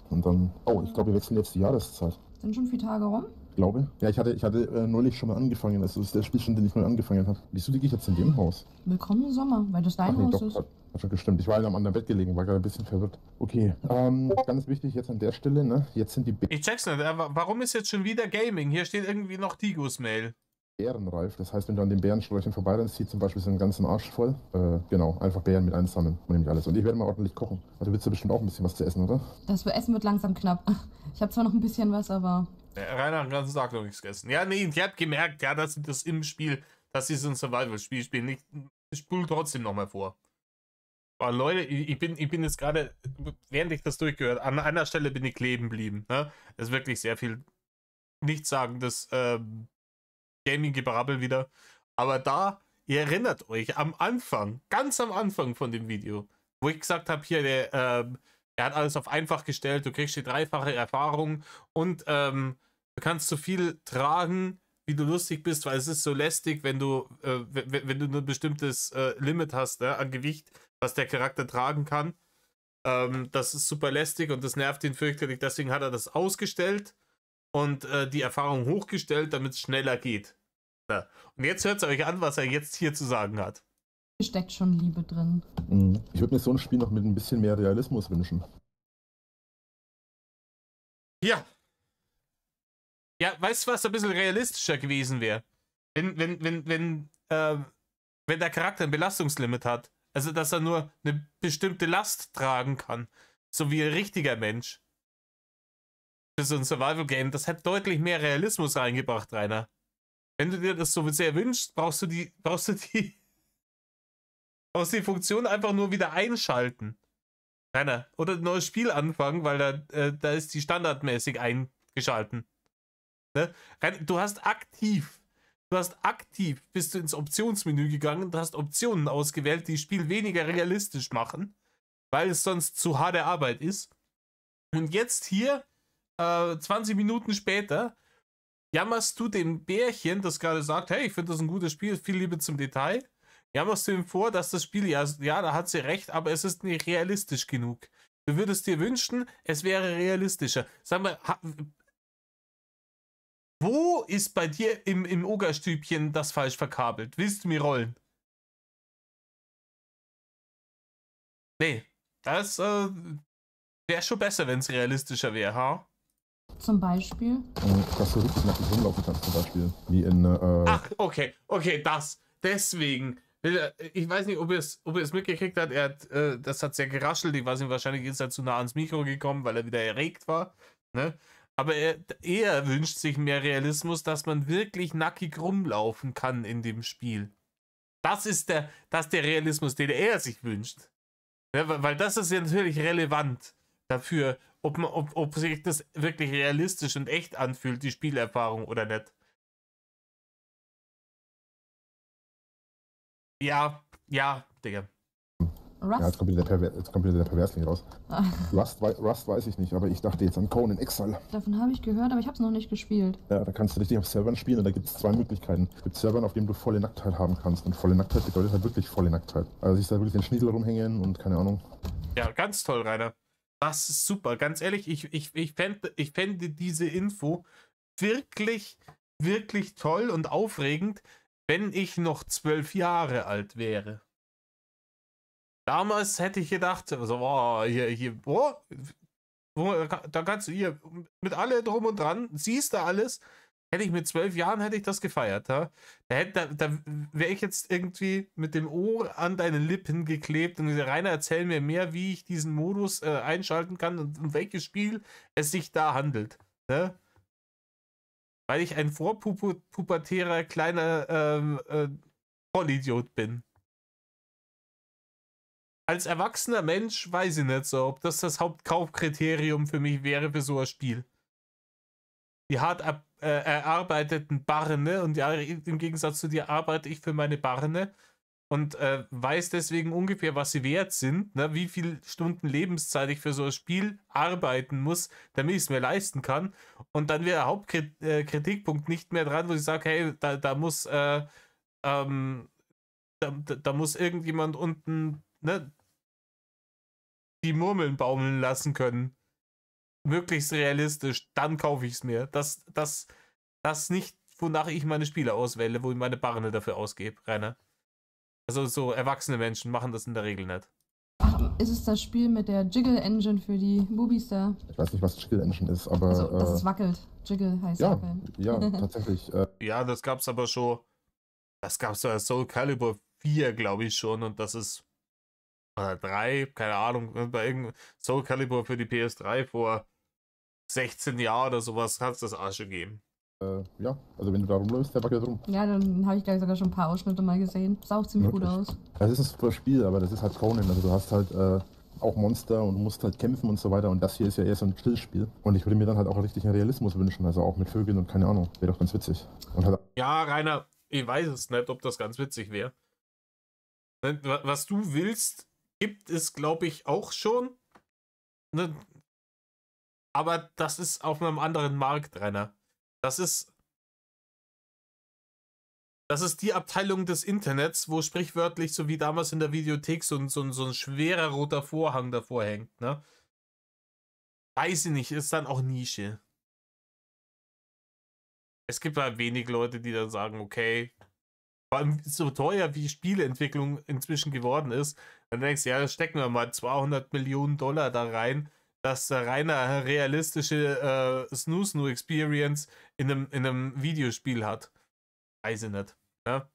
Und dann, oh, ich glaube, wir wechseln jetzt die Jahreszeit. Sind schon 4 Tage rum? Ich glaube. Ja, ich hatte neulich schon mal angefangen. Das ist der Spielstand, den ich neu angefangen habe. Wieso liege ich jetzt in dem Haus? Willkommen im Sommer, weil das dein Nee, Haus doch, ist. hat schon gestimmt. Ich war in einem anderen Bett gelegen, war gerade ein bisschen verwirrt. Okay, ganz wichtig jetzt an der Stelle, ne? Jetzt sind die Ich check's nicht, aber warum ist jetzt schon wieder Gaming? Hier steht irgendwie noch Tigos Mail. Bären reif. Das heißt, wenn du an den Bärensträuchern vorbeirennst, zieht zum Beispiel so einen ganzen Arsch voll. Genau, einfach Bären mit einsammeln. Und nämlich alles. Und ich werde mal ordentlich kochen. Also willst du bestimmt auch ein bisschen was zu essen, oder? Das Essen wird langsam knapp. Ich habe zwar noch ein bisschen was, aber... Rainer hat den ganzen Tag noch nichts gegessen. Ja, nee, ich hab gemerkt, ja, dass sie das im Spiel, dass sie so ein Survival-Spiel spielen. Ich spule trotzdem nochmal vor. Aber Leute, ich bin jetzt gerade, während ich das durchgehört, an einer Stelle bin ich kleben geblieben. Ne? Das ist wirklich sehr viel nichtssagendes Gaming-Gebrabbel wieder. Aber da, ihr erinnert euch, am Anfang, ganz am Anfang von dem Video, wo ich gesagt habe, hier, er hat alles auf einfach gestellt, du kriegst die 3-fache Erfahrung und du kannst so viel tragen, wie du lustig bist, weil es ist so lästig, wenn du nur ein bestimmtes Limit hast, ne, an Gewicht, was der Charakter tragen kann. Das ist super lästig und das nervt ihn fürchterlich, deswegen hat er das ausgestellt und die Erfahrung hochgestellt, damit es schneller geht. Ja. Und jetzt hört es euch an, was er jetzt hier zu sagen hat. Hier steckt schon Liebe drin. Ich würde mir so ein Spiel noch mit ein bisschen mehr Realismus wünschen. Ja. Ja, weißt du, was ein bisschen realistischer gewesen wäre? Wenn der Charakter ein Belastungslimit hat. Also, dass er nur eine bestimmte Last tragen kann. So wie ein richtiger Mensch. Für so ein Survival-Game. Das hätte deutlich mehr Realismus reingebracht, Rainer. Wenn du dir das so sehr wünschst, brauchst du die Funktion einfach nur wieder einschalten. Rainer. Oder ein neues Spiel anfangen, weil da ist die standardmäßig eingeschalten. Ne? Du hast aktiv bist du ins Optionsmenü gegangen und hast Optionen ausgewählt, die das Spiel weniger realistisch machen, weil es sonst zu harte Arbeit ist. Und jetzt hier, 20 Minuten später, jammerst du dem Bärchen, das gerade sagt, hey, ich finde das ein gutes Spiel, viel Liebe zum Detail, jammerst du ihm vor, dass das Spiel, ja, da hat sie recht, aber es ist nicht realistisch genug. Du würdest dir wünschen, es wäre realistischer. Sag mal, wo ist bei dir im Ogerstübchen das falsch verkabelt? Willst du mir rollen? Nee, das wäre schon besser, wenn es realistischer wäre, ha? Zum Beispiel? Dass du richtig nackig rumlaufen kannst, zum Beispiel. Wie in, Ach, okay, deswegen. Ich weiß nicht, ob er es mitgekriegt hat. Das hat sehr geraschelt. Ich weiß nicht, wahrscheinlich ist er zu nah ans Mikro gekommen, weil er wieder erregt war. Ne? Aber er wünscht sich mehr Realismus, dass man wirklich nackig rumlaufen kann in dem Spiel. Das ist der Realismus, den er sich wünscht. Ja, weil das ist ja natürlich relevant dafür, ob sich das wirklich realistisch und echt anfühlt, die Spielerfahrung oder nicht. Ja, Digga. Rust? ja, jetzt kommt wieder der Perversling raus. Rust weiß ich nicht, aber ich dachte jetzt an Conan Exile. Davon habe ich gehört, aber ich habe es noch nicht gespielt. Ja, da kannst du richtig auf Servern spielen und da gibt es 2 Möglichkeiten. Es gibt Servern, auf denen du volle Nacktheit haben kannst und volle Nacktheit bedeutet halt wirklich volle Nacktheit. Also siehst du da wirklich den Schniedel rumhängen und keine Ahnung. Ja, ganz toll, Rainer. Das ist super. Ganz ehrlich, ich fände diese Info wirklich, wirklich toll und aufregend, wenn ich noch 12 Jahre alt wäre. Damals hätte ich gedacht, so, da kannst du hier mit alle drum und dran, siehst du alles. Hätte ich mit 12 Jahren, hätte ich das gefeiert. Ja? Da wäre ich jetzt irgendwie mit dem Ohr an deinen Lippen geklebt und gesagt, Rainer, erzähl mir mehr, wie ich diesen Modus einschalten kann und um welches Spiel es sich da handelt. Ne? Weil ich ein vorpubertärer kleiner Vollidiot bin. Als erwachsener Mensch weiß ich nicht so, ob das Hauptkaufkriterium für mich wäre für so ein Spiel. Die hart erarbeiteten Barne und ja, im Gegensatz zu dir arbeite ich für meine Barne und weiß deswegen ungefähr, was sie wert sind, ne? Wie viele Stunden Lebenszeit ich für so ein Spiel arbeiten muss, damit ich es mir leisten kann. Und dann wäre der Hauptkritikpunkt nicht mehr dran, wo ich sage, hey, da muss irgendjemand unten ne, die Murmeln baumeln lassen können, möglichst realistisch, dann kaufe ich es mir. Das nicht, wonach ich meine Spiele auswähle, wo ich meine Barne dafür ausgebe, Rainer. Also so erwachsene Menschen machen das in der Regel nicht. Ach, ist es das Spiel mit der Jiggle Engine für die Bubis da? Ich weiß nicht, was Jiggle Engine ist, aber. Also, dass es wackelt. Jiggle heißt ja, wackeln. ja, tatsächlich. Ja, das gab's aber schon. Das gab's bei Soul Calibur 4, glaube ich schon. Und das ist. Oder 3, keine Ahnung. Bei irgendeinem Soul Calibur für die PS3 vor 16 Jahren oder sowas hat es das auch schon gegeben. Ja, also wenn du da rumläufst, der wackelt rum. Ja, dann habe ich gleich sogar schon ein paar Ausschnitte mal gesehen. Sah auch ziemlich gut Wirklich? aus. Das ist ein super Spiel, aber das ist halt Conan. Also du hast halt auch Monster und du musst halt kämpfen und so weiter. Und das hier ist ja eher so ein Chillspiel. Und ich würde mir dann halt auch richtig einen Realismus wünschen. Also auch mit Vögeln und keine Ahnung. Wäre doch ganz witzig. Und halt Ja, Rainer, ich weiß es nicht, ob das ganz witzig wäre. Was du willst, gibt es, glaube ich, auch schon. Ne? Aber das ist auf einem anderen Markt, Rainer. Das ist die Abteilung des Internets, wo sprichwörtlich, so wie damals in der Videothek, so ein schwerer roter Vorhang davor hängt, ne? Weiß ich nicht, ist dann auch Nische. Es gibt halt wenig Leute, die dann sagen, okay, vor allem so teuer wie Spieleentwicklung inzwischen geworden ist, dann denkst du, ja, stecken wir mal 200 Millionen Dollar da rein, dass Rainer realistische Snoo-Snoo-Experience in einem Videospiel hat. Weiß ich nicht. Ja?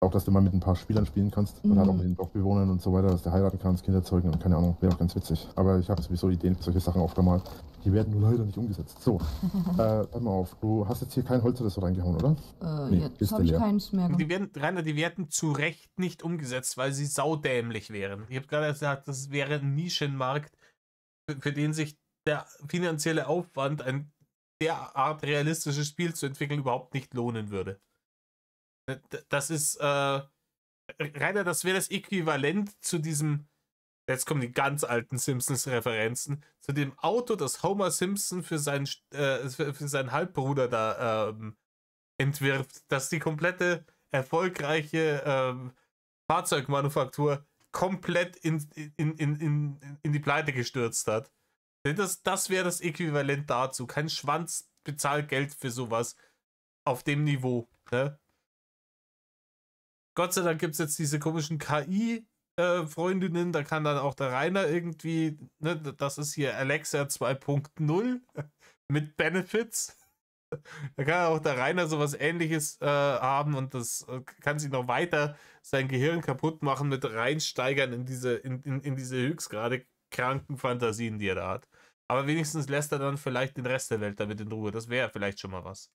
auch, dass du mal mit ein paar Spielern spielen kannst. Und halt auch mit den Dorfbewohnern und so weiter, dass du heiraten kannst, Kinder zeugen und keine Ahnung. Wäre auch ganz witzig. Aber ich habe sowieso Ideen für solche Sachen oft einmal. Die werden nur leider nicht umgesetzt. So, pass mal auf. Du hast jetzt hier kein Holz oder so reingehauen, oder? Nee, jetzt habe ich keins mehr gemacht. Die werden zu Recht nicht umgesetzt, weil sie saudämlich wären. Ich habe gerade gesagt, das wäre ein Nischenmarkt, für den sich der finanzielle Aufwand, ein derart realistisches Spiel zu entwickeln, überhaupt nicht lohnen würde. Das ist, Rainer, das wäre das Äquivalent zu diesem, jetzt kommen die ganz alten Simpsons-Referenzen, zu dem Auto, das Homer Simpson für seinen Halbbruder da entwirft, dass die komplette erfolgreiche Fahrzeugmanufaktur komplett in die Pleite gestürzt hat. Das wäre das Äquivalent dazu. Kein Schwanz bezahlt Geld für sowas auf dem Niveau. Ne? Gott sei Dank gibt es jetzt diese komischen KI-Freundinnen, da kann dann auch der Rainer irgendwie, ne, das ist hier Alexa 2.0 mit Benefits. Da kann auch der Rainer sowas Ähnliches haben und das kann sich noch weiter sein Gehirn kaputt machen mit reinsteigern in diese höchstgrade kranken Fantasien, die er da hat. Aber wenigstens lässt er dann vielleicht den Rest der Welt damit in Ruhe. Das wäre vielleicht schon mal was.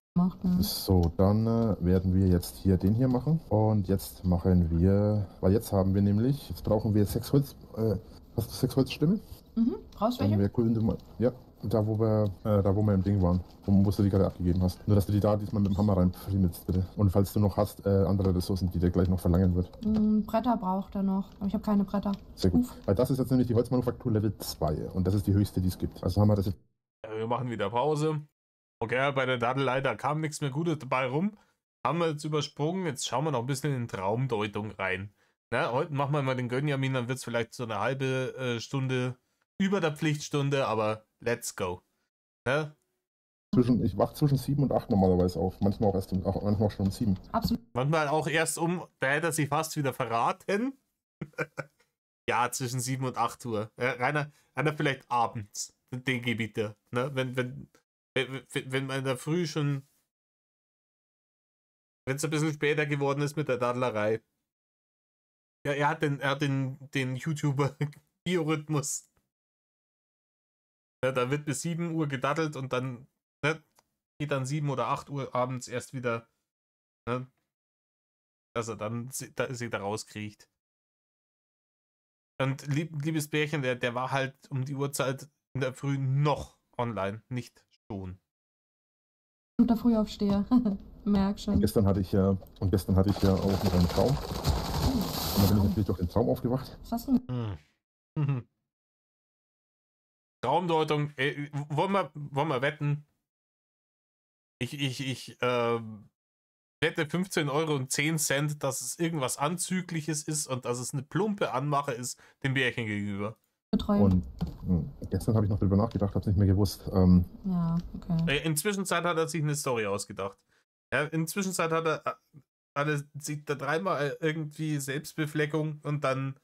So, dann werden wir jetzt hier den hier machen. Und jetzt machen wir, weil jetzt haben wir nämlich, jetzt brauchen wir 6 Holz. Hast du 6 Holzstämme? Brauchst du Dann welche? wäre cool, wenn du mal, ja, da wo wir im Ding waren, wo du die gerade abgegeben hast. Nur, dass du die da diesmal mit dem Hammer reinfriemelst, bitte. Und falls du noch hast, andere Ressourcen, die dir gleich noch verlangen wird. Bretter braucht er noch, aber ich habe keine Bretter. Sehr gut. Weil das ist jetzt nämlich die Holzmanufaktur Level 2 und das ist die höchste, die es gibt. Also haben wir das jetzt. Ja, wir machen wieder Pause. Okay, bei der Dadelei, da kam nichts mehr Gutes dabei rum. Haben wir jetzt übersprungen. Jetzt schauen wir noch ein bisschen in Traumdeutung rein. Na, heute machen wir mal den Gönjamin, dann wird es vielleicht so eine halbe Stunde über der Pflichtstunde, aber let's go. Ne? Ich wach zwischen 7 und 8 normalerweise auf. Manchmal auch erst manchmal auch schon um 7. Absolut. Manchmal auch erst da hätte er sich fast wieder verraten. Ja, zwischen 7 und 8 Uhr. Rainer vielleicht abends. Den Gebiete. Ne? Wenn man in der Früh schon, wenn es ein bisschen später geworden ist mit der Daddlerei. Ja, er hat den YouTuber-Biorhythmus. Ja, da wird bis 7 Uhr gedaddelt und dann, ne, geht dann 7 oder 8 Uhr abends erst wieder, ne, dass er dann sich da rauskriegt. Und liebes Bärchen, der war halt um die Uhrzeit in der Früh noch online, nicht schon. Und der Frühaufsteher. Merk schon. Und gestern hatte ich ja auch noch einen Traum. Und dann bin ich natürlich durch den Traum aufgewacht. Was hast du denn? Traumdeutung, wollen wir wetten? Ich wette 15,10 €, dass es irgendwas Anzügliches ist und dass es eine plumpe Anmache ist dem Bärchen gegenüber. Betreuen. Und gestern habe ich noch darüber nachgedacht, habe es nicht mehr gewusst. Ja, okay. Inzwischen hat er sich eine Story ausgedacht. Ja, inzwischen hat er sich da dreimal irgendwie Selbstbefleckung und dann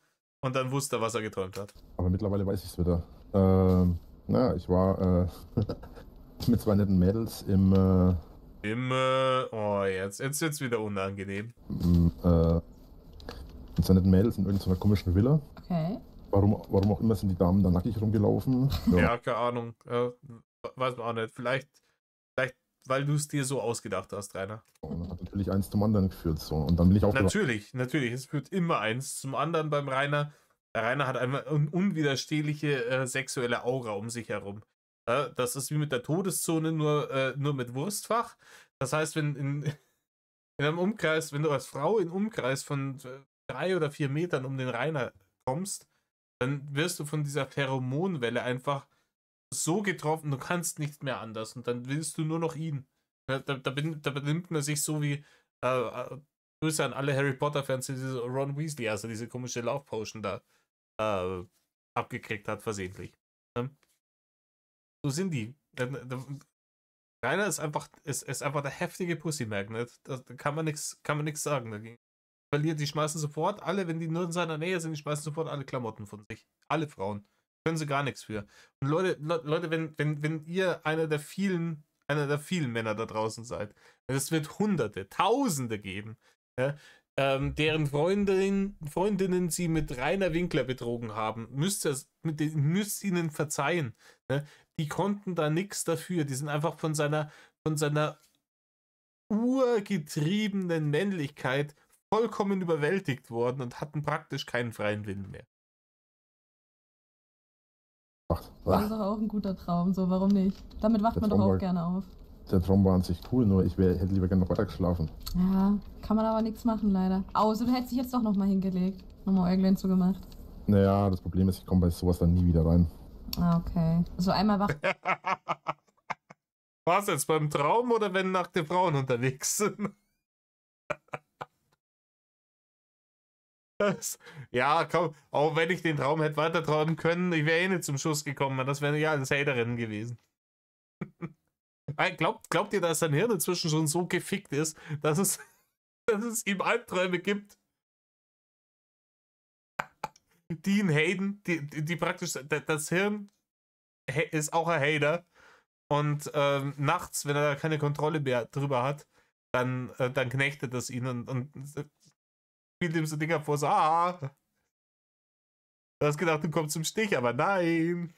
wusste er, was er geträumt hat. Aber mittlerweile weiß ich es wieder. Ich war mit 2 netten Mädels jetzt wird's wieder unangenehm. mit 2 netten Mädels in irgendeiner komischen Villa. Okay. Warum auch immer sind die Damen da nackig rumgelaufen. Ja, keine Ahnung. Weiß man auch nicht. Vielleicht, weil du es dir so ausgedacht hast, Rainer. Und dann hat natürlich eins zum anderen geführt. So. Und dann bin ich auch Natürlich. Es führt immer eins zum anderen beim Rainer. Der Rainer hat einfach eine unwiderstehliche sexuelle Aura um sich herum. Das ist wie mit der Todeszone, nur mit Wurstfach. Das heißt, wenn in einem Umkreis, wenn du als Frau in Umkreis von 3 oder 4 Metern um den Rainer kommst, dann wirst du von dieser Pheromonwelle einfach so getroffen, du kannst nicht mehr anders und dann willst du nur noch ihn. Da benimmt man sich so wie Grüße an alle Harry Potter-Fans, die diese Ron Weasley, also diese komische Laufpotion da abgekriegt hat, versehentlich. So sind die. Rainer ist einfach der heftige Pussy-Magnet. Da kann man nichts sagen dagegen. Die schmeißen sofort alle, wenn die nur in seiner Nähe sind, die schmeißen sofort alle Klamotten von sich. Alle Frauen. Können sie gar nichts für. Und Leute, wenn ihr einer der vielen Männer da draußen seid, es wird Hunderte, Tausende geben, ja, deren Freundinnen sie mit Rainer Winkler betrogen haben, müsst ihnen verzeihen. Ne? Die konnten da nichts dafür. Die sind einfach von seiner urgetriebenen Männlichkeit vollkommen überwältigt worden und hatten praktisch keinen freien Willen mehr. Das ist doch auch ein guter Traum, so warum nicht? Damit wacht man doch auch gerne auf. Der Traum war an sich cool, nur ich hätte lieber gerne noch weiter geschlafen. Ja, kann man aber nichts machen leider. Außer du hättest dich jetzt doch nochmal hingelegt. Nochmal Äuglein zugemacht. Naja, das Problem ist, ich komme bei sowas dann nie wieder rein. Ah, okay. So einmal wach. Was jetzt beim Traum oder wenn nackte Frauen unterwegs sind? Ja, komm, auch wenn ich den Traum hätte weiter träumen können, ich wäre eh nicht zum Schuss gekommen, das wäre ja ein Haterin gewesen. Glaubt ihr, dass sein Hirn inzwischen schon so gefickt ist, dass es ihm Albträume gibt? Dean Hayden, die praktisch, das Hirn ist auch ein Hater und nachts, wenn er da keine Kontrolle mehr drüber hat, dann knechtet das ihn und spielt ihm so Dinger vor, so, du hast gedacht, du kommst zum Stich, aber nein.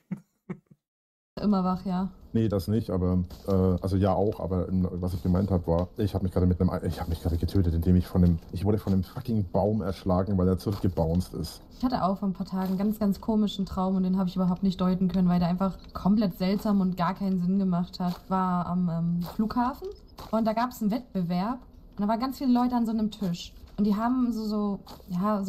Immer wach, ja. Nee, das nicht, aber, also ja auch, aber was ich gemeint habe war, ich habe mich gerade getötet, indem ich wurde von einem fucking Baum erschlagen, weil er zurückgebounced ist. Ich hatte auch vor ein paar Tagen einen ganz, ganz komischen Traum und den habe ich überhaupt nicht deuten können, weil der einfach komplett seltsam und gar keinen Sinn gemacht hat. Ich war am Flughafen und da gab es einen Wettbewerb und da waren ganz viele Leute an so einem Tisch. Und die haben so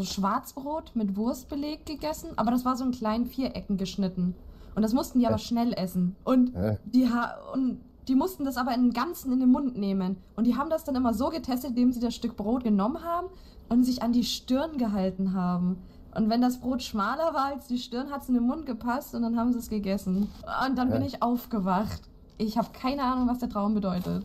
Schwarzbrot mit Wurstbeleg gegessen, aber das war so in kleinen Vierecken geschnitten. Und das mussten die aber schnell essen. Und die mussten das aber im Ganzen in den Mund nehmen. Und die haben das dann immer so getestet, indem sie das Stück Brot genommen haben und sich an die Stirn gehalten haben. Und wenn das Brot schmaler war als die Stirn, hat es in den Mund gepasst und dann haben sie es gegessen. Und dann bin ich aufgewacht. Ich habe keine Ahnung, was der Traum bedeutet.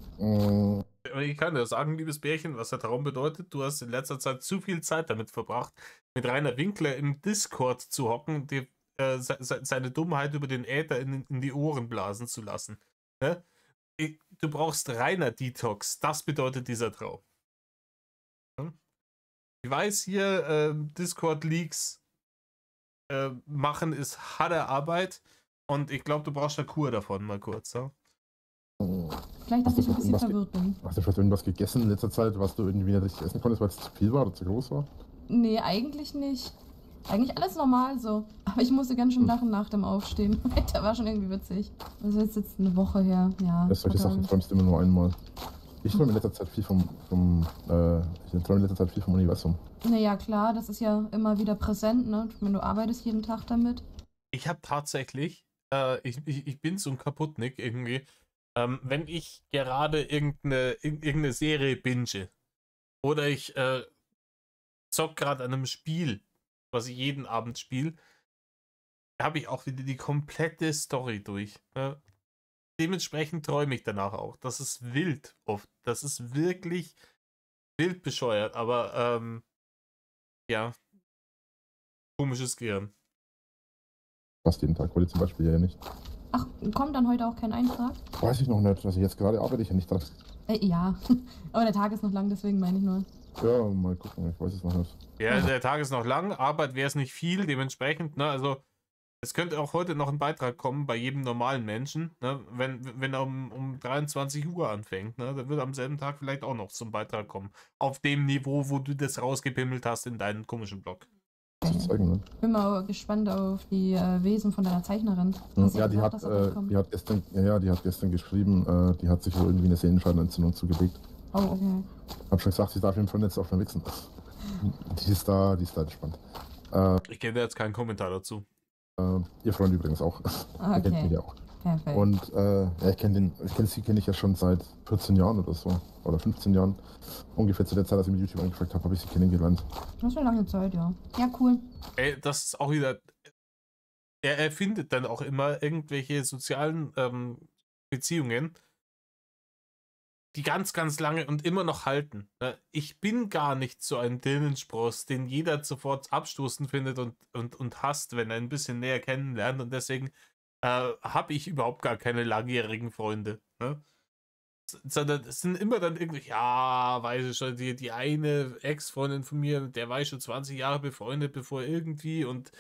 Ich kann dir sagen, liebes Bärchen, was der Traum bedeutet. Du hast in letzter Zeit zu viel Zeit damit verbracht, mit Rainer Winkler im Discord zu hocken, dir seine Dummheit über den Äther in die Ohren blasen zu lassen. Ne? Du brauchst Rainer Detox. Das bedeutet dieser Traum. Ich weiß hier, Discord-Leaks machen ist harte Arbeit und ich glaube, du brauchst eine Kur davon, mal kurz. Ja? Vielleicht, dass ich ein bisschen verwirrt bin. Hast du vielleicht irgendwas gegessen in letzter Zeit, was du irgendwie nicht richtig essen konntest, weil es zu viel war oder zu groß war? Nee, eigentlich nicht. Eigentlich alles normal so. Aber ich musste ganz schön lachen nach dem Aufstehen. Der war schon irgendwie witzig. Also ist jetzt eine Woche her. Ja. Solche Sachen träumst du immer nur einmal. Ich träume in letzter Zeit viel vom Universum. Naja, klar, das ist ja immer wieder präsent, ne? Ich meine, du arbeitest jeden Tag damit. Ich habe tatsächlich, ich bin so ein Kaputtnick irgendwie, wenn ich gerade irgendeine Serie binge, Oder ich zock gerade an einem Spiel, was ich jeden Abend spiele. Da habe ich auch wieder die komplette Story durch. Ne? Dementsprechend träume ich danach auch. Das ist wild oft. Das ist wirklich wild bescheuert. Aber ja, komisches Gehirn. Fast jeden Tag, heute zum Beispiel ja nicht. Ach, kommt dann heute auch kein Eintrag? Weiß ich noch nicht. Also jetzt gerade arbeite ich ja nicht dran. Ja, aber der Tag ist noch lang, deswegen meine ich nur. Ja, mal gucken, ich weiß es noch nicht. Ja, der Tag ist noch lang, Arbeit wäre es nicht viel, dementsprechend, ne, also es könnte auch heute noch ein Beitrag kommen bei jedem normalen Menschen, ne, wenn er um 23 Uhr anfängt, ne, dann wird am selben Tag vielleicht auch noch zum Beitrag kommen. Auf dem Niveau, wo du das rausgepimmelt hast in deinen komischen Blog. Zu zeigen, ne? Bin mal gespannt auf die Wesen von deiner Zeichnerin. Ja, die hat gestern geschrieben, die hat sich wohl irgendwie eine Sehenscheidenentzündung zugelegt. Oh, okay. Hab schon gesagt, sie darf jeden Fall nicht so auf den Wichsen. Die ist da entspannt. Ich gebe jetzt keinen Kommentar dazu. Ihr Freund übrigens auch. Ah, Der kennt okay. mich ja auch. Perfekt. Und ja, sie kenne ich ja schon seit 14 Jahren oder so. Oder 15 Jahren. Ungefähr zu der Zeit, als ich mit YouTube angefangen habe, habe ich sie kennengelernt. Das ist eine lange Zeit, ja. Ja, cool. Ey, das ist auch wieder. Er erfindet dann auch immer irgendwelche sozialen Beziehungen, die ganz, ganz lange und immer noch halten. Ich bin gar nicht so ein Dirnenspross, den jeder sofort abstoßend findet und hasst, wenn er ein bisschen näher kennenlernt. Und deswegen habe ich überhaupt gar keine langjährigen Freunde. Ne? Sondern es sind immer dann irgendwie, ja, weiß ich schon, die eine Ex-Freundin von mir, der war ich schon 20 Jahre befreundet, bevor irgendwie und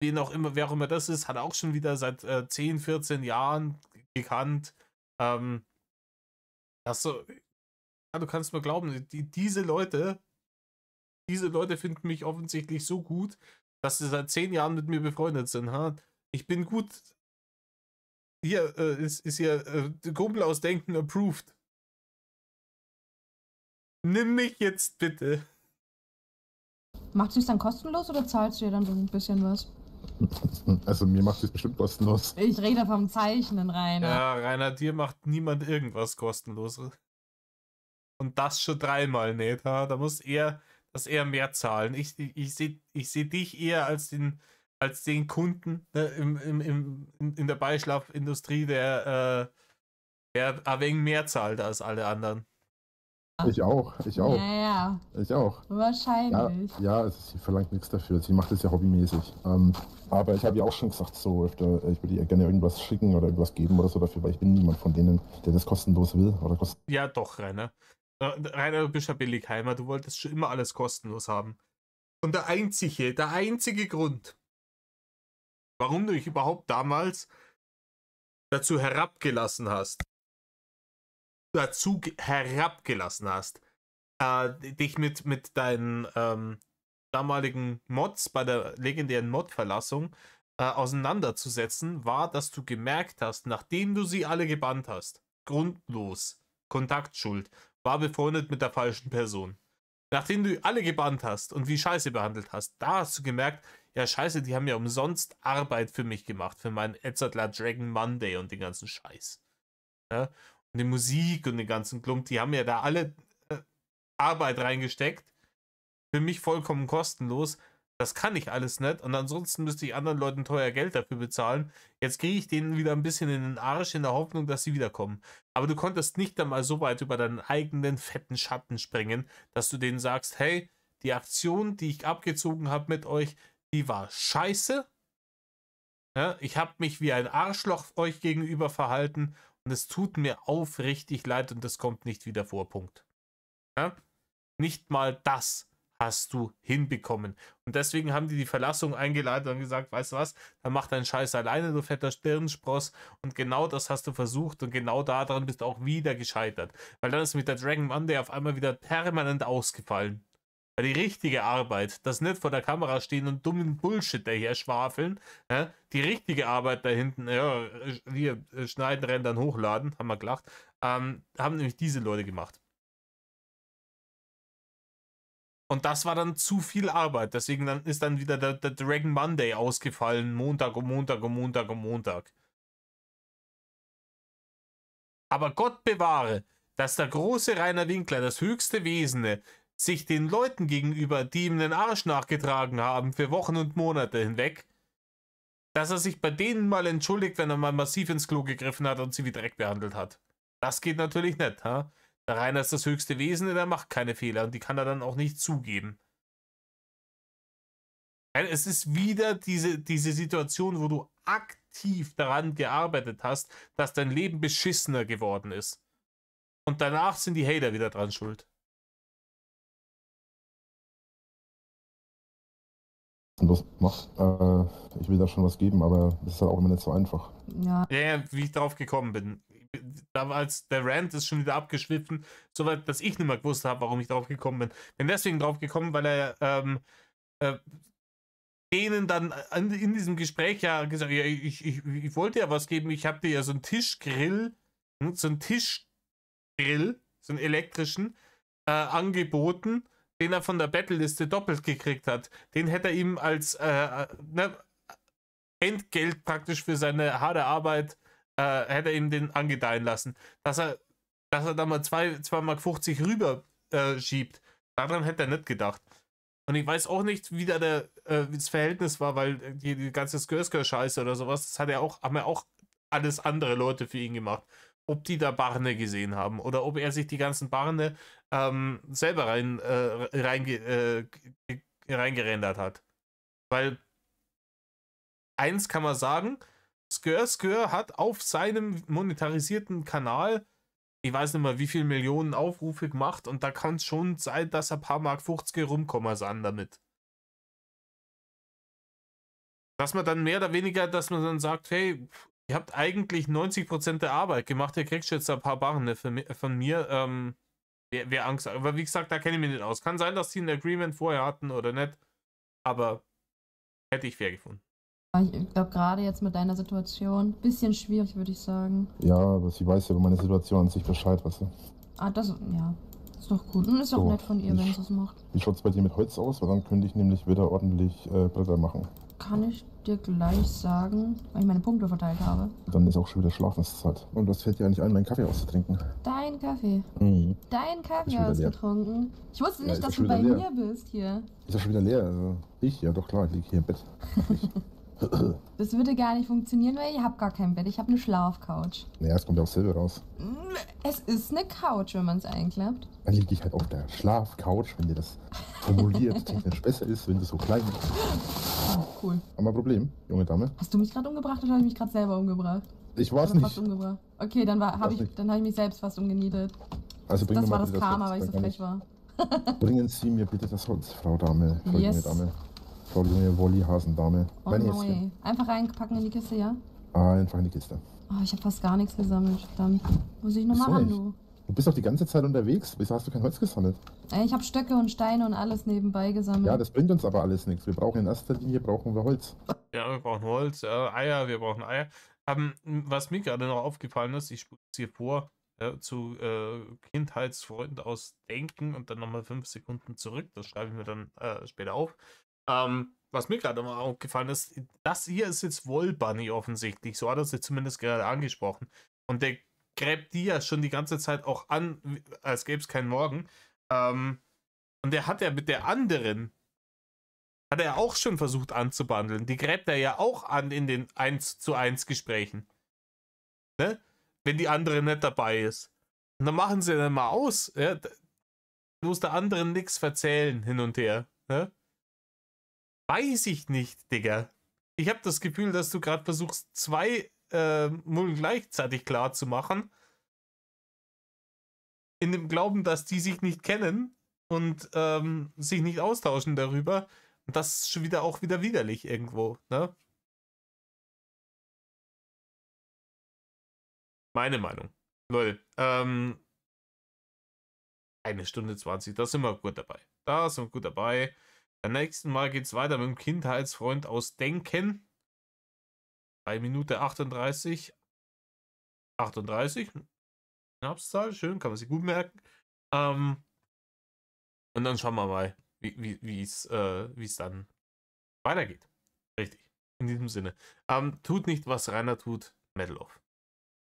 wer auch immer das ist, hat auch schon wieder seit 10, 14 Jahren gekannt. Also, ja, du kannst mir glauben, diese Leute finden mich offensichtlich so gut, dass sie seit 10 Jahren mit mir befreundet sind. Ha? Ich bin gut. Hier ist hier Kumpel aus Denken approved. Nimm mich jetzt bitte. Macht sie es dann kostenlos oder zahlst du ihr dann so ein bisschen was? Also mir macht es bestimmt kostenlos. Ich rede vom Zeichnen, Rainer. Ja, Rainer, dir macht niemand irgendwas kostenlos. Und das schon 3-mal nicht. Ha? Da muss er mehr zahlen. Ich seh dich eher als den Kunden, ne, in der Beischlafindustrie, der ein wenig mehr zahlt als alle anderen. Ich auch. Ja, Ich auch. wahrscheinlich. Ja, also sie verlangt nichts dafür. Sie macht es ja hobbymäßig. Aber ich habe ja auch schon gesagt, so öfter, ich würde ihr gerne irgendwas schicken oder irgendwas geben oder so dafür, weil ich bin niemand von denen, der das kostenlos will. Oder Ja, doch, Rainer. Rainer, du bist ja Billigheimer. Du wolltest schon immer alles kostenlos haben. Und der einzige Grund, warum du dich überhaupt damals dazu herabgelassen hast, dich mit deinen damaligen Mods bei der legendären Mod-Verlassung auseinanderzusetzen, war, dass du gemerkt hast, nachdem du sie alle gebannt hast, grundlos, Kontaktschuld, war befreundet mit der falschen Person. Nachdem du alle gebannt hast und wie Scheiße behandelt hast, da hast du gemerkt, ja Scheiße, die haben ja umsonst Arbeit für mich gemacht, für meinen Edzardler Dragon Monday und den ganzen Scheiß. Ja? Und die Musik und den ganzen Klump, die haben ja da alle Arbeit reingesteckt, für mich vollkommen kostenlos. Das kann ich alles nicht und ansonsten müsste ich anderen Leuten teuer Geld dafür bezahlen. Jetzt kriege ich denen wieder ein bisschen in den Arsch in der Hoffnung, dass sie wiederkommen. Aber du konntest nicht einmal so weit über deinen eigenen fetten Schatten springen, dass du denen sagst, hey, die Aktion, die ich abgezogen habe mit euch, die war scheiße. Ja, ich habe mich wie ein Arschloch euch gegenüber verhalten und es tut mir aufrichtig leid und das kommt nicht wieder vor, Punkt. Ja? Nicht mal das hast du hinbekommen. Und deswegen haben die Verlassung eingeleitet und gesagt, weißt du was, dann mach deinen Scheiß alleine, du fetter Stirnspross. Und genau das hast du versucht und genau daran bist du auch wieder gescheitert. Weil dann ist mit der Dragon Monday auf einmal wieder permanent ausgefallen. Weil die richtige Arbeit, das nicht vor der Kamera stehen und dummen Bullshit daher schwafeln, ja, die richtige Arbeit da hinten, ja, hier schneiden, rendern, hochladen, haben wir gelacht, haben nämlich diese Leute gemacht. Und das war dann zu viel Arbeit. Deswegen ist dann wieder der Dragon Monday ausgefallen. Montag. Aber Gott bewahre, dass der große Rainer Winkler, das höchste Wesene, sich den Leuten gegenüber, die ihm den Arsch nachgetragen haben für Wochen und Monate hinweg, dass er sich bei denen mal entschuldigt, wenn er mal massiv ins Klo gegriffen hat und sie wie Dreck behandelt hat. Das geht natürlich nicht, ha? Der Rainer ist das höchste Wesen, der macht keine Fehler und die kann er dann auch nicht zugeben. Es ist wieder diese Situation, wo du aktiv daran gearbeitet hast, dass dein Leben beschissener geworden ist. Und danach sind die Hater wieder dran schuld. Und was macht? Ich will da schon was geben, aber das ist halt auch immer nicht so einfach. Ja. Ja, wie ich drauf gekommen bin. Damals, der Rant ist schon wieder abgeschliffen, soweit, dass ich nicht mehr gewusst habe, warum ich drauf gekommen bin. Bin deswegen drauf gekommen, weil er denen dann in diesem Gespräch ja gesagt, ja, ich wollte ja was geben, ich habe dir ja so einen Tischgrill, so einen elektrischen, angeboten, den er von der Battle-Liste doppelt gekriegt hat. Den hätte er ihm als Entgelt praktisch für seine harte Arbeit, hätte er ihm den angedeihen lassen. Dass er da mal 2,50 Mark rüber schiebt, daran hätte er nicht gedacht. Und ich weiß auch nicht, wie da das Verhältnis war, weil die ganze Skirsker-Scheiße oder sowas, das haben ja auch alles andere Leute für ihn gemacht. Ob die da Barne gesehen haben oder ob er sich die ganzen Barne selber reingerendert hat. Weil eins kann man sagen, Skirsker hat auf seinem monetarisierten Kanal, ich weiß nicht mal, wie viele Millionen Aufrufe gemacht und da kann es schon sein, dass ein paar Mark 50 rumkommen sind damit. Dass man dann mehr oder weniger, dass man dann sagt, hey, ihr habt eigentlich 90% der Arbeit gemacht, ihr kriegt jetzt ein paar Barren von mir, wer Angst hat. Aber wie gesagt, da kenne ich mich nicht aus. Kann sein, dass die ein Agreement vorher hatten oder nicht, aber hätte ich fair gefunden. Ich glaube, gerade jetzt mit deiner Situation, bisschen schwierig, würde ich sagen. Ja, aber sie weiß ja über meine Situation an sich Bescheid, weißt du? Ah, ja, ist doch gut. Und ist auch So, nett von ihr, wenn sie es macht. Wie schaut es bei dir mit Holz aus? Weil dann könnte ich nämlich wieder ordentlich Bretter machen. Kann ich dir gleich sagen, weil ich meine Punkte verteilt habe. Dann ist auch schon wieder Schlafenszeit. Und was fällt dir eigentlich ein, meinen Kaffee auszutrinken? Dein Kaffee. Mhm. Dein Kaffee Ist wieder leer. ausgetrunken. Ich wusste Ja, nicht, ist dass ja schon du bei wieder mir bist hier. Ist ja schon wieder leer. Also ich? Ja, doch klar, ich liege hier im Bett. Das würde gar nicht funktionieren, weil ich habe gar kein Bett. Ich habe eine Schlafcouch. Naja, es kommt ja auch selber raus. Es ist eine Couch, wenn man es einklappt. Dann liege ich halt auf der Schlafcouch, wenn dir das formuliert technisch besser ist, wenn du so klein bist. Oh, cool. Haben wir ein Problem, junge Dame? Hast du mich gerade umgebracht oder habe ich mich gerade selber umgebracht? Ich weiß Oder fast nicht. umgebracht. Okay, dann habe nicht. ich mich selbst fast umgenietet. Also bringen Das wir war mal das bitte Karma, Holz. weil ich so Dann kann frech war. Bringen Sie mir bitte das Holz, Frau Dame. Frau junge Yes. Dame. Frau junge Wolli-Hasendame. Oh Mein no Häschen. way. Einfach reinpacken in die Kiste, ja? Einfach in die Kiste. Oh, ich habe fast gar nichts gesammelt. Dann muss ich noch Wieso machen, nicht? du. Du bist doch die ganze Zeit unterwegs. Wieso hast du kein Holz gesammelt? Ich habe Stöcke und Steine und alles nebenbei gesammelt. Ja, das bringt uns aber alles nichts. Wir brauchen in erster Linie brauchen wir Holz. Ja, wir brauchen Holz, Eier, wir brauchen Eier. Was mir gerade noch aufgefallen ist, ich spule es hier vor, zu Kindheitsfreunden aus Denken und dann nochmal 5 Sekunden zurück. Das schreibe ich mir dann später auf. Was mir gerade mal aufgefallen ist, das hier ist jetzt Wollbunny offensichtlich. So hat er es jetzt zumindest gerade angesprochen. Und der gräbt die ja schon die ganze Zeit auch an, als gäbe es keinen Morgen. Und der hat ja mit der anderen, hat er auch schon versucht anzubandeln. Die gräbt er ja auch an in den 1:1 Gesprächen. Ne? Wenn die andere nicht dabei ist. Und dann machen sie dann mal aus. Ja? Bloß der anderen nichts verzählen hin und her. Ne? Weiß ich nicht, Digga. Ich habe das Gefühl, dass du gerade versuchst, 2 Mullen gleichzeitig klar zu machen. In dem Glauben, dass die sich nicht kennen und sich nicht austauschen darüber. Und das ist schon wieder auch wieder widerlich irgendwo, ne? Meine Meinung. Leute, 1:20, da sind wir gut dabei. Da sind wir gut dabei. Beim nächsten Mal geht es weiter mit dem Kindheitsfreund aus Denken. 3:38. 38. Schnapszahl, schön, kann man sich gut merken. Und dann schauen wir mal, wie es dann weitergeht. Richtig. In diesem Sinne. Tut nicht, was Rainer tut. Metal off.